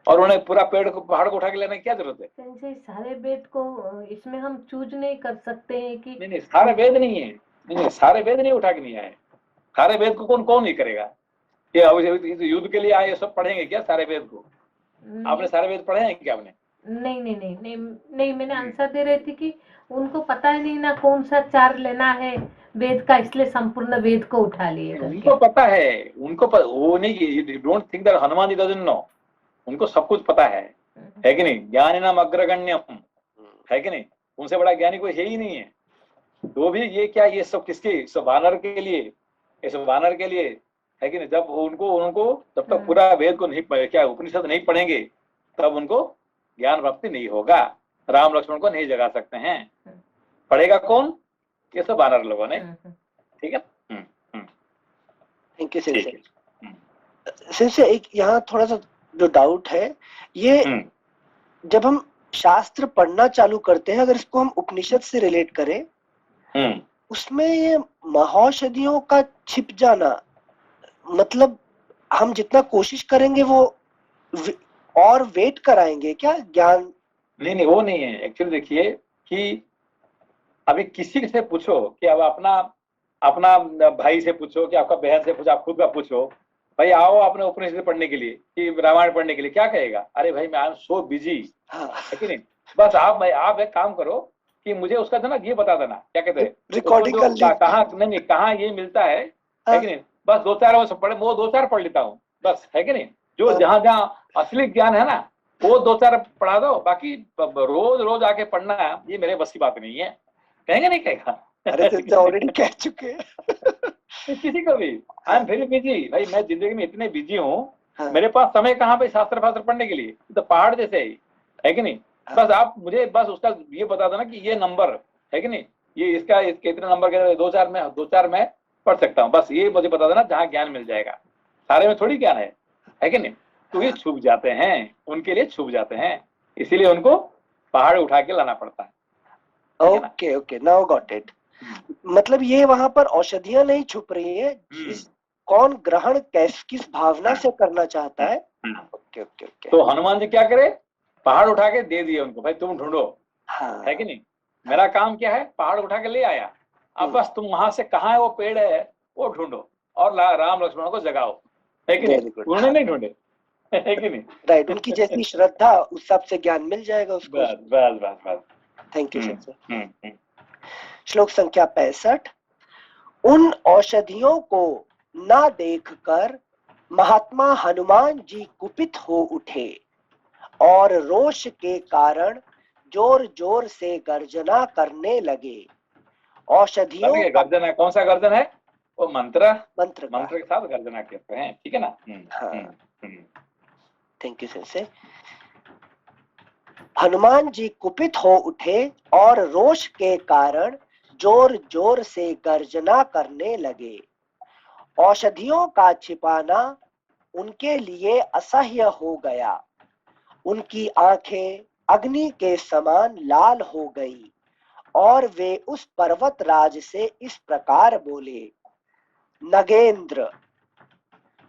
और उन्हें पूरा पेड़ को, पहाड़ को उठा के लेने की क्या जरूरत है? सारे वेद को इसमें हम चूज नहीं कर सकते हैं कि नहीं, सारे वेद नहीं है। नहीं, सारे वेद नहीं उठा के नहीं आए। सारे वेद को कौन नहीं करेगा? ये युद्ध के लिए आए, सब पढ़ेंगे क्या सारे वेद को? आपने सारे वेद पढ़े हैं क्या आपने? नहीं, मैंने आंसर दे रही थी कि उनको पता ही नहीं ना कौन सा 4 लेना है वेद का, इसलिए संपूर्ण वेद को उठा लिए। उनको पता है, वो नहीं, don't think that Hanuman ji doesn't know. उनको सब कुछ पता है कि नहीं? ज्ञानिनाम अग्रगण्यम, है कि नहीं? उनसे बड़ा ज्ञानी कोई है ही नहीं है। तो भी ये क्या, ये सब किसके? सब वानर के लिए, ये सब वानर के लिए, है कि नहीं? जब उनको जब तक पूरा वेद को नहीं, क्या उपनिषद नहीं पढ़ेंगे, तब उनको ज्ञान प्राप्ति नहीं होगा। राम लक्ष्मण को नहीं जगा सकते हैं। पढ़ेगा कौन? ये सब वानर लोगों ने, ठीक है? Thank you sensei. एक यहाँ थोड़ा सा जो डाउट है, ये जब हम शास्त्र पढ़ना चालू करते हैं, अगर इसको हम उपनिषद से रिलेट करें, उसमें ये महौषधियों का छिप जाना, मतलब हम जितना कोशिश करेंगे वो और वेट कराएंगे क्या ज्ञान? नहीं, वो नहीं है। एक्चुअली देखिए कि अभी किसी से पूछो कि अब अपना भाई से पूछो कि आपका बहन से पूछो, आप खुद का पूछो, भाई आओ आपने उपनिषद पढ़ने के लिए कि रामायण पढ़ने के लिए, क्या कहेगा? अरे भाई मैं आई एम सो बिजी, है कि नहीं? बस आप एक काम करो कि मुझे उसका जो ना ये बता देना, क्या कहते हैं, रिकॉर्डिंग कहाँ नहीं कहाँ ये मिलता है कि नहीं? बस 2-4 वो पढ़े, वो 2-4 पढ़ लेता हूँ बस, है कि नहीं? जो जहाँ जहाँ असली ज्ञान है ना वो 2-4 पढ़ा दो, बाकी रोज रोज आके पढ़ना ये मेरे बस की बात नहीं है। कहेंगे नहीं कहेगा? अरे तो ऑलरेडी कह चुके किसी को भी आई एम वेरी बिजी, भाई मैं जिंदगी में इतने बिजी हूँ, मेरे पास समय कहाँ पे शास्त्र फास्त्र पढ़ने के लिए, तो पहाड़ जैसे ही, है कि नहीं? बस आप मुझे बस उसका ये बता देना कि ये नंबर है कि नहीं, ये इसका कितने नंबर के 2-4 में पढ़ सकता हूँ, बस ये मुझे बता देना, जहाँ ज्ञान मिल जाएगा। सारे में थोड़ी ज्ञान है कि नहीं? तो ये छुप जाते हैं, उनके लिए छुप जाते हैं, इसीलिए उनको पहाड़ उठा के लाना पड़ता है। Okay, now got it. मतलब ये वहां पर औषधियां नहीं छुप रही है, कौन ग्रहण किस भावना से करना चाहता है। ओके। तो हनुमान जी क्या करे, पहाड़ उठा के दे दिए उनको, भाई तुम ढूंढो, है कि नहीं? मेरा काम क्या है, पहाड़ उठा के ले आया, अब बस तुम वहां से कहाँ है वो पेड़ है वो ढूंढो और राम लक्ष्मण को जगाओ, है कि नहीं? उन्होंने नहीं ढूंढे, है कि नहीं? राइट, उनकी जैसी श्रद्धा उस हिसाब से ज्ञान मिल जाएगा उसको। बस। Thank you sir. श्लोक संख्या 65। उन औषधियों को ना देखकर महात्मा हनुमान जी कुपित हो उठे और रोष के कारण जोर जोर से गर्जना करने लगे। औषधियों का गर्जना, कौन सा गर्जन है? वो मंत्र के साथ गर्जना करते हैं, ठीक है ना? Thank you sir. Hanuman ji कुपित हो उठे और रोष के कारण जोर जोर से गर्जना करने लगे। औषधियों का छिपाना उनके लिए असह्य हो गया। उनकी आंखें अग्नि के समान लाल हो गई और वे उस पर्वत राज से इस प्रकार बोले, नगेंद्र,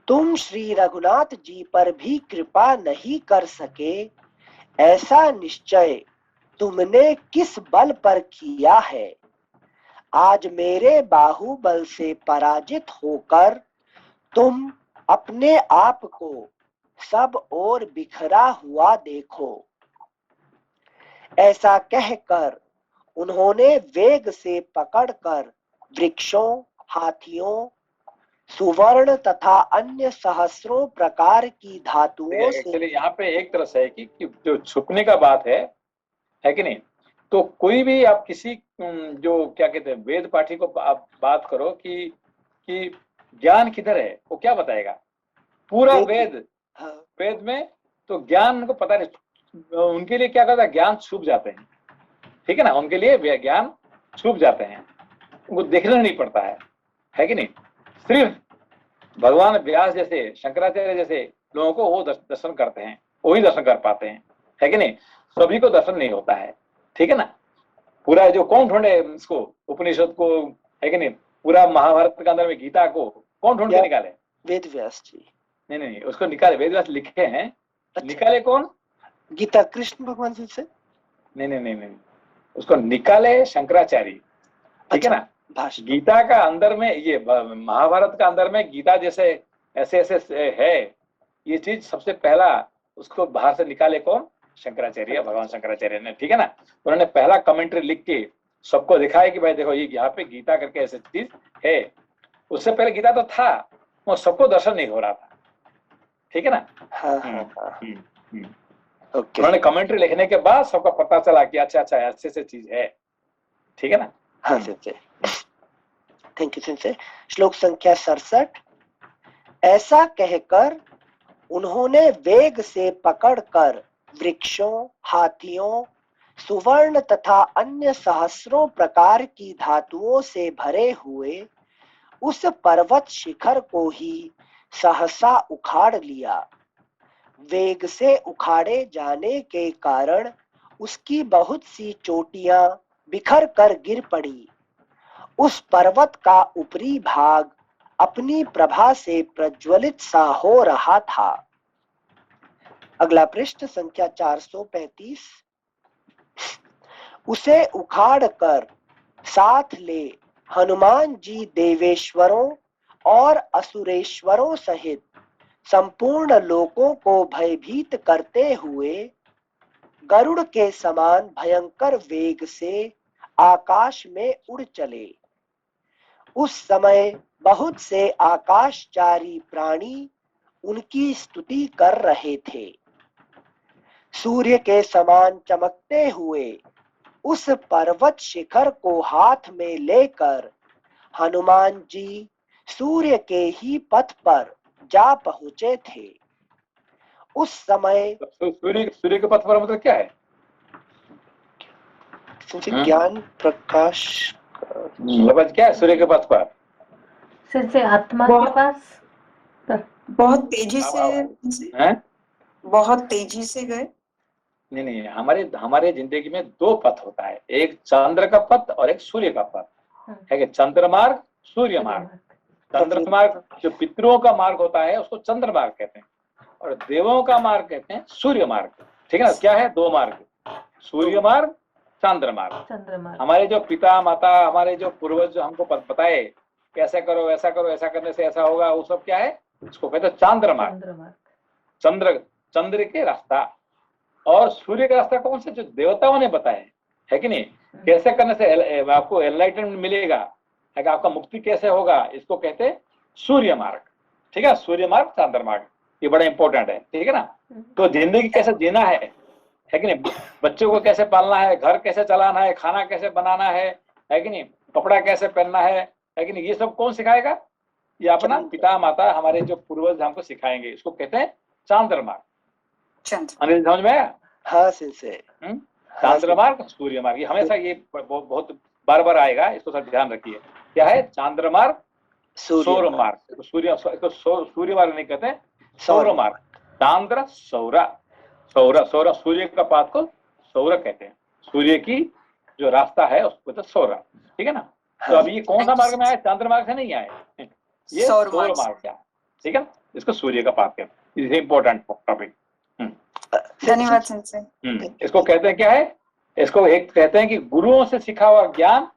तुम श्री रघुनाथ जी पर भी कृपा नहीं कर सके, ऐसा निश्चय तुमने किस बल पर किया है? आज मेरे बाहुबल से पराजित होकर तुम अपने आप को सब ओर बिखरा हुआ देखो। ऐसा कहकर उन्होंने वेग से पकड़कर वृक्षों, हाथियों, सुवर्ण तथा अन्य सहस्रों प्रकार की धातुओं से। यहाँ पे एक तरह से है कि जो छुपने का बात है कि नहीं? तो कोई भी आप किसी जो क्या कहते हैं वेद पाठी को आप बात करो कि ज्ञान किधर है, वो क्या बताएगा? पूरा वेद में तो ज्ञान उनको पता नहीं, उनके लिए क्या कहता है, ज्ञान छुप जाते हैं, ठीक है ना? उनके लिए ज्ञान छुप जाते हैं, उनको देखना नहीं पड़ता है कि नहीं? सिर्फ भगवान व्यास जैसे, शंकराचार्य जैसे लोगों को वो दर्शन करते हैं, वही दर्शन कर पाते हैं, है कि नहीं? सभी को दर्शन नहीं होता है, ठीक है ना? पूरा जो कौन ढूंढे इसको, उपनिषद को, है कि नहीं? पूरा महाभारत के अंदर में गीता को कौन ढूंढ के निकाले? वेद व्यास जी। नहीं, उसको निकाले, वेद व्यास लिखे हैं। अच्छा। निकाले कौन? गीता कृष्ण भगवान जी से? नहीं, उसको निकाले शंकराचार्य, ठीक है ना? गीता का अंदर में, ये महाभारत का अंदर में गीता जैसे ऐसे है, ये चीज सबसे पहला उसको बाहर से निकाले कौन? शंकराचार्य, भगवान शंकराचार्य ने, ठीक है ना? उन्होंने पहला कमेंट्री लिख के सबको दिखाया कि भाई देखो ये यहाँ पे गीता करके ऐसी चीज है। उससे पहले गीता तो था, वो सबको दर्शन नहीं हो रहा था, ठीक है ना? उन्होंने कमेंट्री लिखने के बाद सबको पता चला कि अच्छा ऐसे चीज है, ठीक है ना? हाँ सर। Thank you sir. श्लोक संख्या 67। ऐसा कहकर उन्होंने वेग से पकड़कर वृक्षों, हाथियों, सुवर्ण तथा अन्य सहस्रों प्रकार की धातुओं से भरे हुए उस पर्वत शिखर को ही सहसा उखाड़ लिया। वेग से उखाड़े जाने के कारण उसकी बहुत सी चोटियां बिखर कर गिर पड़ी। उस पर्वत का ऊपरी भाग अपनी प्रभा से प्रज्वलित सा हो रहा था। अगला पृष्ठ संख्या 435। उसे उखाड़ कर साथ ले हनुमान जी देवेश्वरों और असुरेश्वरों सहित संपूर्ण लोकों को भयभीत करते हुए गरुड़ के समान भयंकर वेग से आकाश में उड़ चले। उस समय बहुत से आकाशचारी प्राणी उनकी स्तुति कर रहे थे। सूर्य के समान चमकते हुए उस पर्वत शिखर को हाथ में लेकर हनुमान जी सूर्य के ही पथ पर जा पहुंचे थे। उस समय सूर्य के पथ पर मतलब क्या है? ज्ञान प्रकाश मतलब क्या है सूर्य के पथ पर? से आत्मा के पास बहुत तेजी से बहुत तेजी से गए। नहीं, हमारे जिंदगी में दो पथ होता है, एक चंद्र का पथ और एक सूर्य का पथ है कि चंद्र मार्ग, सूर्य मार्ग। चंद्र मार्ग जो पितरों का मार्ग होता है उसको चंद्र मार्ग कहते हैं, और देवों का मार्ग कहते हैं सूर्य मार्ग। ठीक है ना? क्या है? दो मार्ग, सूर्य मार्ग, चंद्र मार्ग। हमारे जो पिता माता, हमारे जो पूर्वज जो हमको बताए कैसे करो, ऐसा करो, ऐसा करने से ऐसा होगा, वो सब क्या है? इसको कहते हैं चंद्र मार्ग। चंद्र के रास्ता। और सूर्य का रास्ता कौन सा? जो देवताओं ने बताया है कि नहीं, कैसे करने से आपको एनलाइटनमेंट मिलेगा, है कि आपका मुक्ति कैसे होगा, इसको कहते हैं सूर्य मार्ग। ठीक है? सूर्य मार्ग, चंद्र मार्ग, ये बड़ा इंपॉर्टेंट है। ठीक है ना? तो जिंदगी कैसे जीना है कि नहीं, बच्चों को कैसे पालना है, घर कैसे चलाना है, खाना कैसे बनाना है कि नहीं, कपड़ा कैसे पहनना है कि नहीं, ये सब कौन सिखाएगा? ये अपना पिता माता, हमारे जो पूर्वज हमको सिखाएंगे। इसको कहते हैं चंद्र मार्ग। अनिल समझ में आया? हाँ से चंद्र मार्ग, सूर्य मार्ग, ये हमेशा ये बहुत बार बार आएगा, इसको सब ध्यान रखिए। क्या है? चंद्र मार्ग, सौर मार्ग। सूर्य मार्ग नहीं कहते, सौर मार्ग। चंद्र सौरा, सौरा सूर्य का पाथ को सौर कहते हैं। सूर्य की जो रास्ता है उसको कहते हैं सौरा। ठीक है ना? तो अभी ये कौन सा मार्ग में आए? चंद्र मार्ग से नहीं आए, ये सौर मार्ग से आए। ठीक है? इसको सूर्य का पाथ कहते हैं। Important topic. धन्यवाद संजय। इसको कहते हैं क्या है? इसको एक कहते हैं कि गुरुओं से सिखा हुआ ज्ञान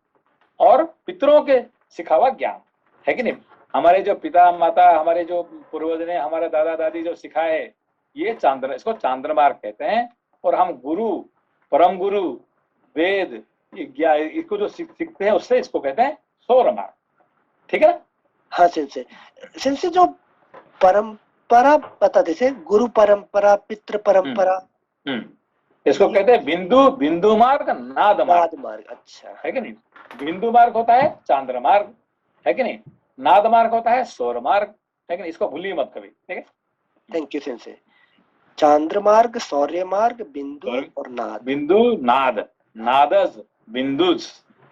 और पितरों के सिखा हुआ ज्ञान, है कि नहीं? हमारे जो पिता माता, हमारे जो पूर्वज ने, हमारे दादा दादी जो सिखाए, ये इसको चंद्र मार्ग कहते हैं। और हम गुरु, परम गुरु, वेद, इसको जो सीखते हैं उससे इसको कहते हैं सौर मार्ग। ठीक है? हाँ सिंसे जो परंपरा बता देते, गुरु परंपरा, पितृ परंपरा, इसको कहते हैं बिंदु मार्ग, नाद मार्ग। अच्छा, है कि नहीं? बिंदु मार्ग होता है चंद्र मार्ग, है कि नहीं? नाद मार्ग होता है सौर मार्ग, है कि नहीं? इसको भूलिए मत कभी। ठीक है? Thank you sense. चंद्र मार्ग, सौर्य मार्ग, बिंदु और नाद। बिंदु, नाद, नादज, बिंदुज।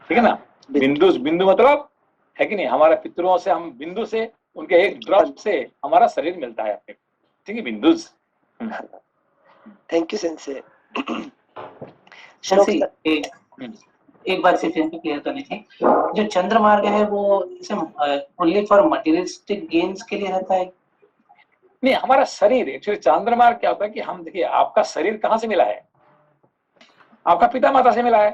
ठीक है ना? बिंदु मतलब, है कि नहीं, हमारे पितरों से, हम बिंदु से, उनके एक ड्रॉप से हमारा शरीर मिलता है। ठीक है? बिंदुज। Thank you sensei. एक बार से फिर क्लियर करनी थी, जो चंद्र मार्ग है वो ओनली फॉर मटेरियलिस्टिक गेन्स के लिए रहता है? नहीं, हमारा शरीर एक्चुअली चंद्र मार्ग क्या होता है कि हम देखिए, आपका शरीर कहाँ से मिला है? आपका पिता माता से मिला है।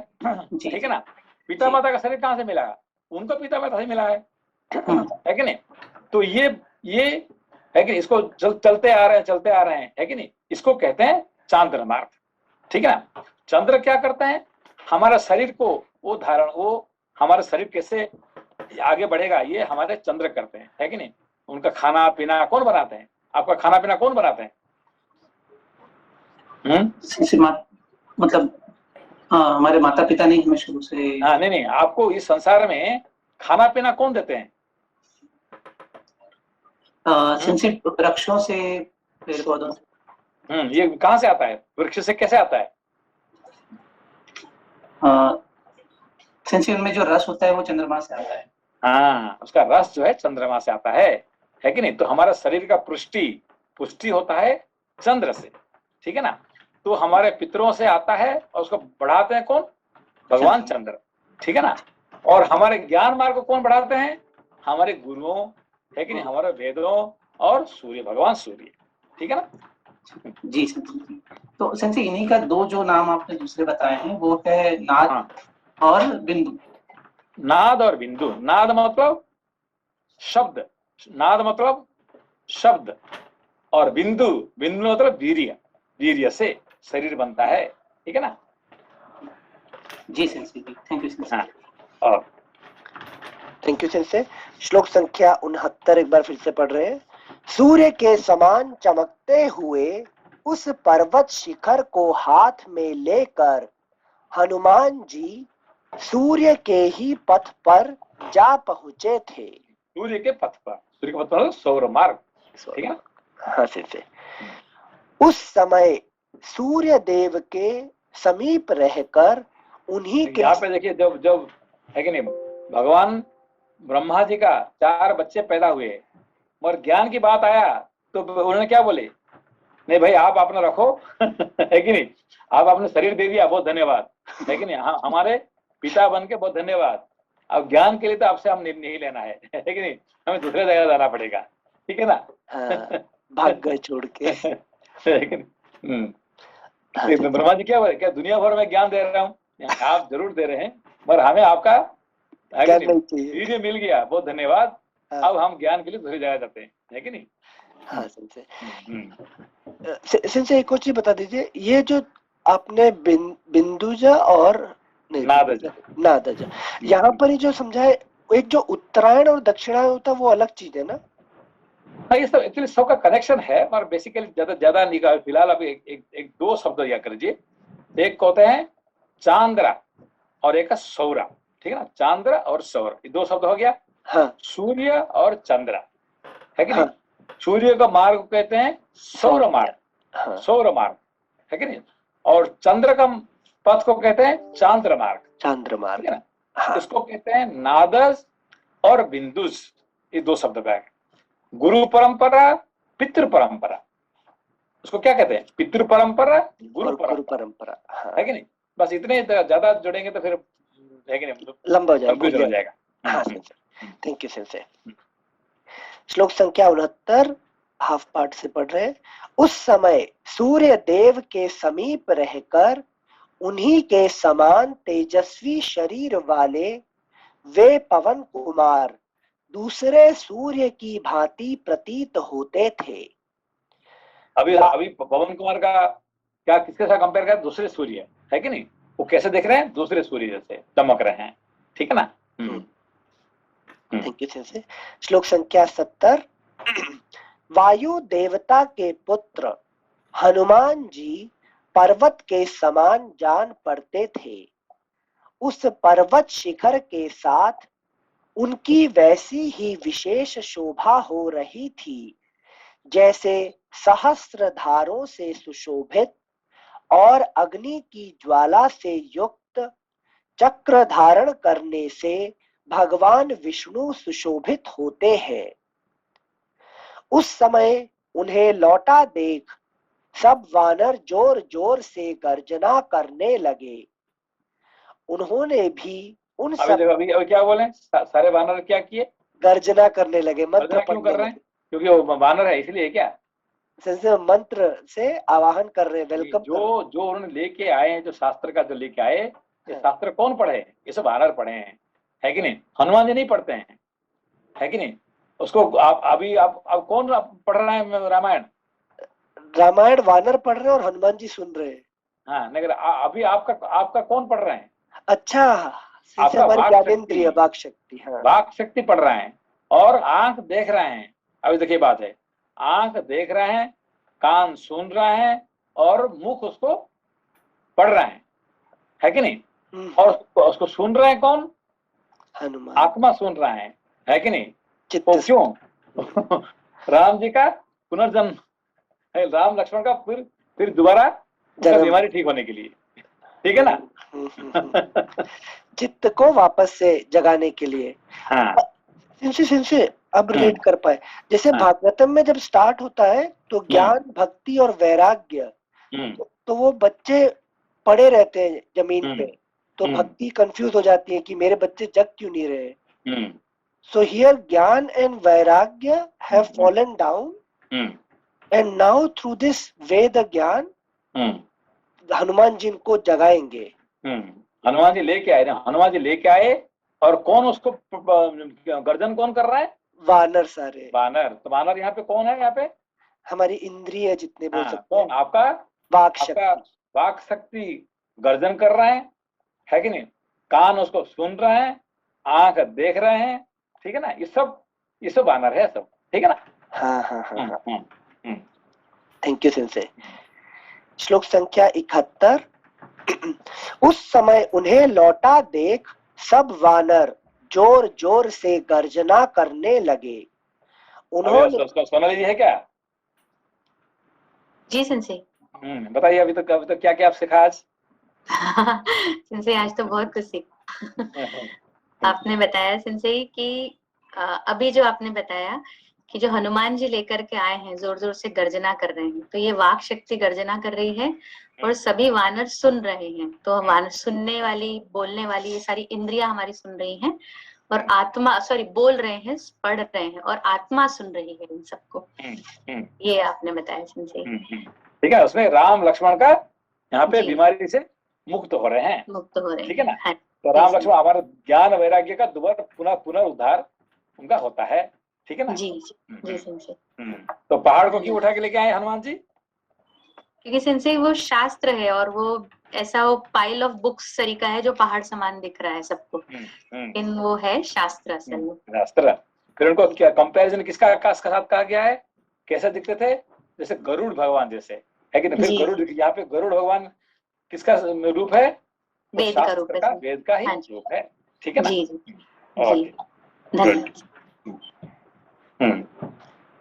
ठीक है ना? पिता माता का शरीर कहाँ से मिला है? उनको पिता माता से मिला है कि नहीं? तो ये है कि इसको चलते आ रहे हैं, है कि नहीं? इसको कहते हैं चंद्र मार्ग। ठीक है ना? चंद्र क्या करते हैं? हमारा शरीर को वो हमारा शरीर कैसे आगे बढ़ेगा, ये हमारे चंद्र करते हैं, है कि नहीं? उनका खाना पीना कौन बनाते हैं? आपका खाना पीना कौन बनाते हैं? मतलब हमारे माता पिता नहीं, हमें शुरू से। हाँ, नहीं, आपको इस संसार में खाना पीना कौन देते हैं? वृक्षों से, पेड़ पौधों से। ये कहाँ से आता है? वृक्ष से कैसे आता है? उनमें जो रस होता है वो चंद्रमा से आता है। हाँ, उसका रस जो है चंद्रमा से आता है कि नहीं? तो हमारा शरीर का पुष्टि होता है चंद्र से। ठीक है ना? तो हमारे पितरों से आता है और उसको बढ़ाते हैं कौन? भगवान चंद्र, ठीक है ना। और हमारे ज्ञान मार्ग को कौन बढ़ाते हैं? हमारे गुरुओं, है कि नहीं, हमारे वेदों और सूर्य, भगवान सूर्य, ठीक है ना। जी सेंसे, तो सेंसे इन्हीं का दो जो नाम आपने दूसरे बताए हैं वो है नाद और बिंदु। नाद और बिंदु, नाद मतलब शब्द, नाद मतलब शब्द, और बिंदु, बिंदु मतलब वीर्य, वीर्य से शरीर बनता है, ठीक है ना। जी सेंसे, थैंक यू सेंसे। हाँ, और थैंक यू सेंसे। श्लोक संख्या 69 एक बार फिर से पढ़ रहे हैं। सूर्य के समान चमकते हुए उस पर्वत शिखर को हाथ में लेकर हनुमान जी सूर्य के ही पथ पर जा पहुंचे थे। सूर्य के पथ पर, सूर्य के पथ पर सौर मार्ग, ठीक है ना। हाँ से उस समय सूर्य देव के समीप रहकर उन्हीं के, यहाँ पे देखिए, जब जब है कि नहीं, भगवान ब्रह्मा जी का 4 बच्चे पैदा हुए, और ज्ञान की बात आया तो उन्होंने क्या बोले? नहीं भाई, आप अपना रखो है कि नहीं, आप अपने शरीर दे दिया, बहुत धन्यवाद, है कि नहीं, हाँ, हमारे पिता बन के बहुत धन्यवाद, अब ज्ञान के लिए तो आपसे हम नहीं लेना है कि नहीं, हमें दूसरे जगह जाना पड़ेगा, ठीक है ना। भाग गए छोड़ के। ब्रह्मा जी क्या बोले? क्या दुनिया भर में ज्ञान दे रहा हूँ, आप जरूर दे रहे हैं, पर हमें आपका वीर्य मिल गया, बहुत धन्यवाद, अब हम ज्ञान के लिए दूसरी जगह जाते हैं, है कि नहीं। हाँ संजय, एक और चीज बता दीजिए, ये जो आपने बिंदुजा और नादजा यहाँ पर ही जो समझाए, एक जो उत्तरायण और दक्षिणायन होता है वो अलग चीज है ना। हाँ, ये सब एक्चुअली सबका कनेक्शन है, और बेसिकली ज्यादा निकाल, फिलहाल अभी एक दो शब्द याद करिए। एक कहते हैं चांद्रा और एक सौरा, ठीक है ना। चांद्र और सौर, ये 2 शब्द हो गया। हाँ। सूर्य और चंद्र, है कि नहीं। सूर्य का मार्ग कहते हैं सौर मार्ग, सौर मार्ग, है कि नहीं। और चंद्र का पथ को कहते हैं चांद्र मार्ग, चांद्र मार्ग, है ना। इसको कहते हैं नादस और बिंदुस, ये 2 शब्द का है। गुरु परंपरा, पितृ परंपरा, उसको क्या कहते हैं? पितृ परंपरा, गुरु परंपरा, है कि नहीं। बस इतने ज्यादा जुड़ेंगे तो फिर, है कि नहीं, लंबा हो जाएगा। हाँ थैंक यू सेंसे। श्लोक संख्या 69 हाफ पार्ट से पढ़ रहे हैं। उस समय सूर्य देव के समीप रहकर उन्हीं के समान तेजस्वी शरीर वाले वे पवन कुमार दूसरे सूर्य की भांति प्रतीत होते थे। अभी पवन कुमार का क्या किसके साथ कंपेयर कर? दूसरे सूर्य, है कि नहीं, वो कैसे दिख रहे हैं? दूसरे सूर्य जैसे चमक रहे हैं, ठीक है ना। Thank you sensei. श्लोक संख्या 70। वायु देवता के पुत्र हनुमान जी पर्वत के समान जान पड़ते थे। उस पर्वत शिखर के साथ उनकी वैसी ही विशेष शोभा हो रही थी जैसे सहस्त्रधारों से सुशोभित और अग्नि की ज्वाला से युक्त चक्र धारण करने से भगवान विष्णु सुशोभित होते हैं। उस समय उन्हें लौटा देख सब वानर जोर जोर से गर्जना करने लगे। उन्होंने भी उन सब अभी क्या बोले? सारे वानर क्या किए? गर्जना करने लगे, मंत्र क्यों कर रहे हैं? क्योंकि वो वानर है इसलिए क्या? मंत्र से आवाहन कर रहे हैं, वेलकम। जो उन्होंने लेके आए हैं, जो शास्त्र का जो लेके आए, ये शास्त्र कौन पढ़े? ये सब वानर पढ़े हैं, है कि नहीं। हनुमान जी नहीं पढ़ते हैं, है कि नहीं। उसको आप कौन पढ़ रहे हैं? रामायण वानर पढ़ रहे हैं और हनुमान जी सुन रहे हैं। हाँ, लेकिन अभी आपका कौन पढ़ रहे हैं? अच्छा, हमारी ज्ञानेंद्रिय वाक शक्ति, वाक शक्ति पढ़ रहे हैं, और आंख देख रहे हैं। अभी देखिए बात है, आंख देख रहे हैं, कान सुन रहे हैं, और मुख उसको पढ़ रहे हैं, है कि नहीं। और उसको सुन रहे हैं कौन? हनुमान। आत्मा सुन रहे हैं, है कि नहीं। तो क्यों? राम जी का पुनर्जन्म, राम लक्ष्मण का फिर दोबारा बीमारी ठीक होने के लिए, ठीक है ना। चित्त को वापस से जगाने के लिए। सिंसे अब रिलेट कर पाए, जैसे भागवतम में जब स्टार्ट होता है तो ज्ञान, भक्ति और वैराग्य, तो वो बच्चे पड़े रहते हैं जमीन पे, तो भक्ति कंफ्यूज हो जाती है कि मेरे बच्चे जग क्यों नहीं रहे। So here gyan and vairagya have fallen down and now through this Veda gyan Hanuman जी इनको जगाएंगे। हनुमान जी लेके आए ना, हनुमान जी लेके आए, और कौन उसको गर्जन कौन कर रहा है? वानर सारे। वानर। तो वानर यहाँ पे कौन है? यहाँ पे हमारी इंद्रिय जितने बोल सकते हैं, आपका वाक शक्ति, वाक शक्ति गर्जन कर रहे हैं, है कि नहीं? कान उसको सुन रहे हैं, आंख देख रहे हैं, ठीक है ना? ये सब वानर है सब, ठीक है ना? हाँ हाँ हाँ हाँ। Thank you sensei. श्लोक संख्या 71। उस समय उन्हें लौटा देख सब वानर जोर जोर से गर्जना करने लगे। उन्होंने सोनाली जी है क्या? जी सेंसे। बताइए अभी तक क्या क्या आप सीखा आज? सेंसे आज तो बहुत कुछ सीखा। आपने बताया सेंसे कि अभी जो आपने बताया कि जो हनुमान जी लेकर के आए हैं जोर जोर से गर्जना कर रहे हैं, तो ये वाक शक्ति गर्जना कर रही है और सभी वानर सुन रहे हैं। तो वानर सुनने वाली, बोलने वाली, ये सारी इंद्रियां हमारी सुन रही हैं, और आत्मा बोल रहे हैं, पढ़ रहे हैं, और आत्मा सुन रही है इन सबको। ये आपने बताया सेंसे। ठीक है, उसमें राम लक्ष्मण का यहाँ पे बीमारी से मुक्त हो रहे हैं, ठीक है ना? हाँ, तो राम लक्ष्मण हमारे ज्ञान वैराग्य का दोबारा पुनरुद्धार उनका होता है, ठीक है ना? जी जी सेंसे। तो पहाड़ को क्यों उठा के लेके आए हनुमान जी? क्योंकि सेंसे वो शास्त्र है, और वो ऐसा वो पाइल ऑफ बुक्स तरीका है जो पहाड़ समान दिख रहा है सबको, लेकिन वो है शास्त्र असल में। शास्त्र। फिर उनको क्या कंपैरिजन किसका साथ कहा गया है? कैसे दिखते थे? जैसे गरुड़ भगवान जैसे, है कि नहीं? फिर गरुड़, यहाँ पे गरुड़ भगवान किसका रूप है? वेद का रूप है, वेद का ही रूप है, ठीक है ना? जी जी, धन्यवाद।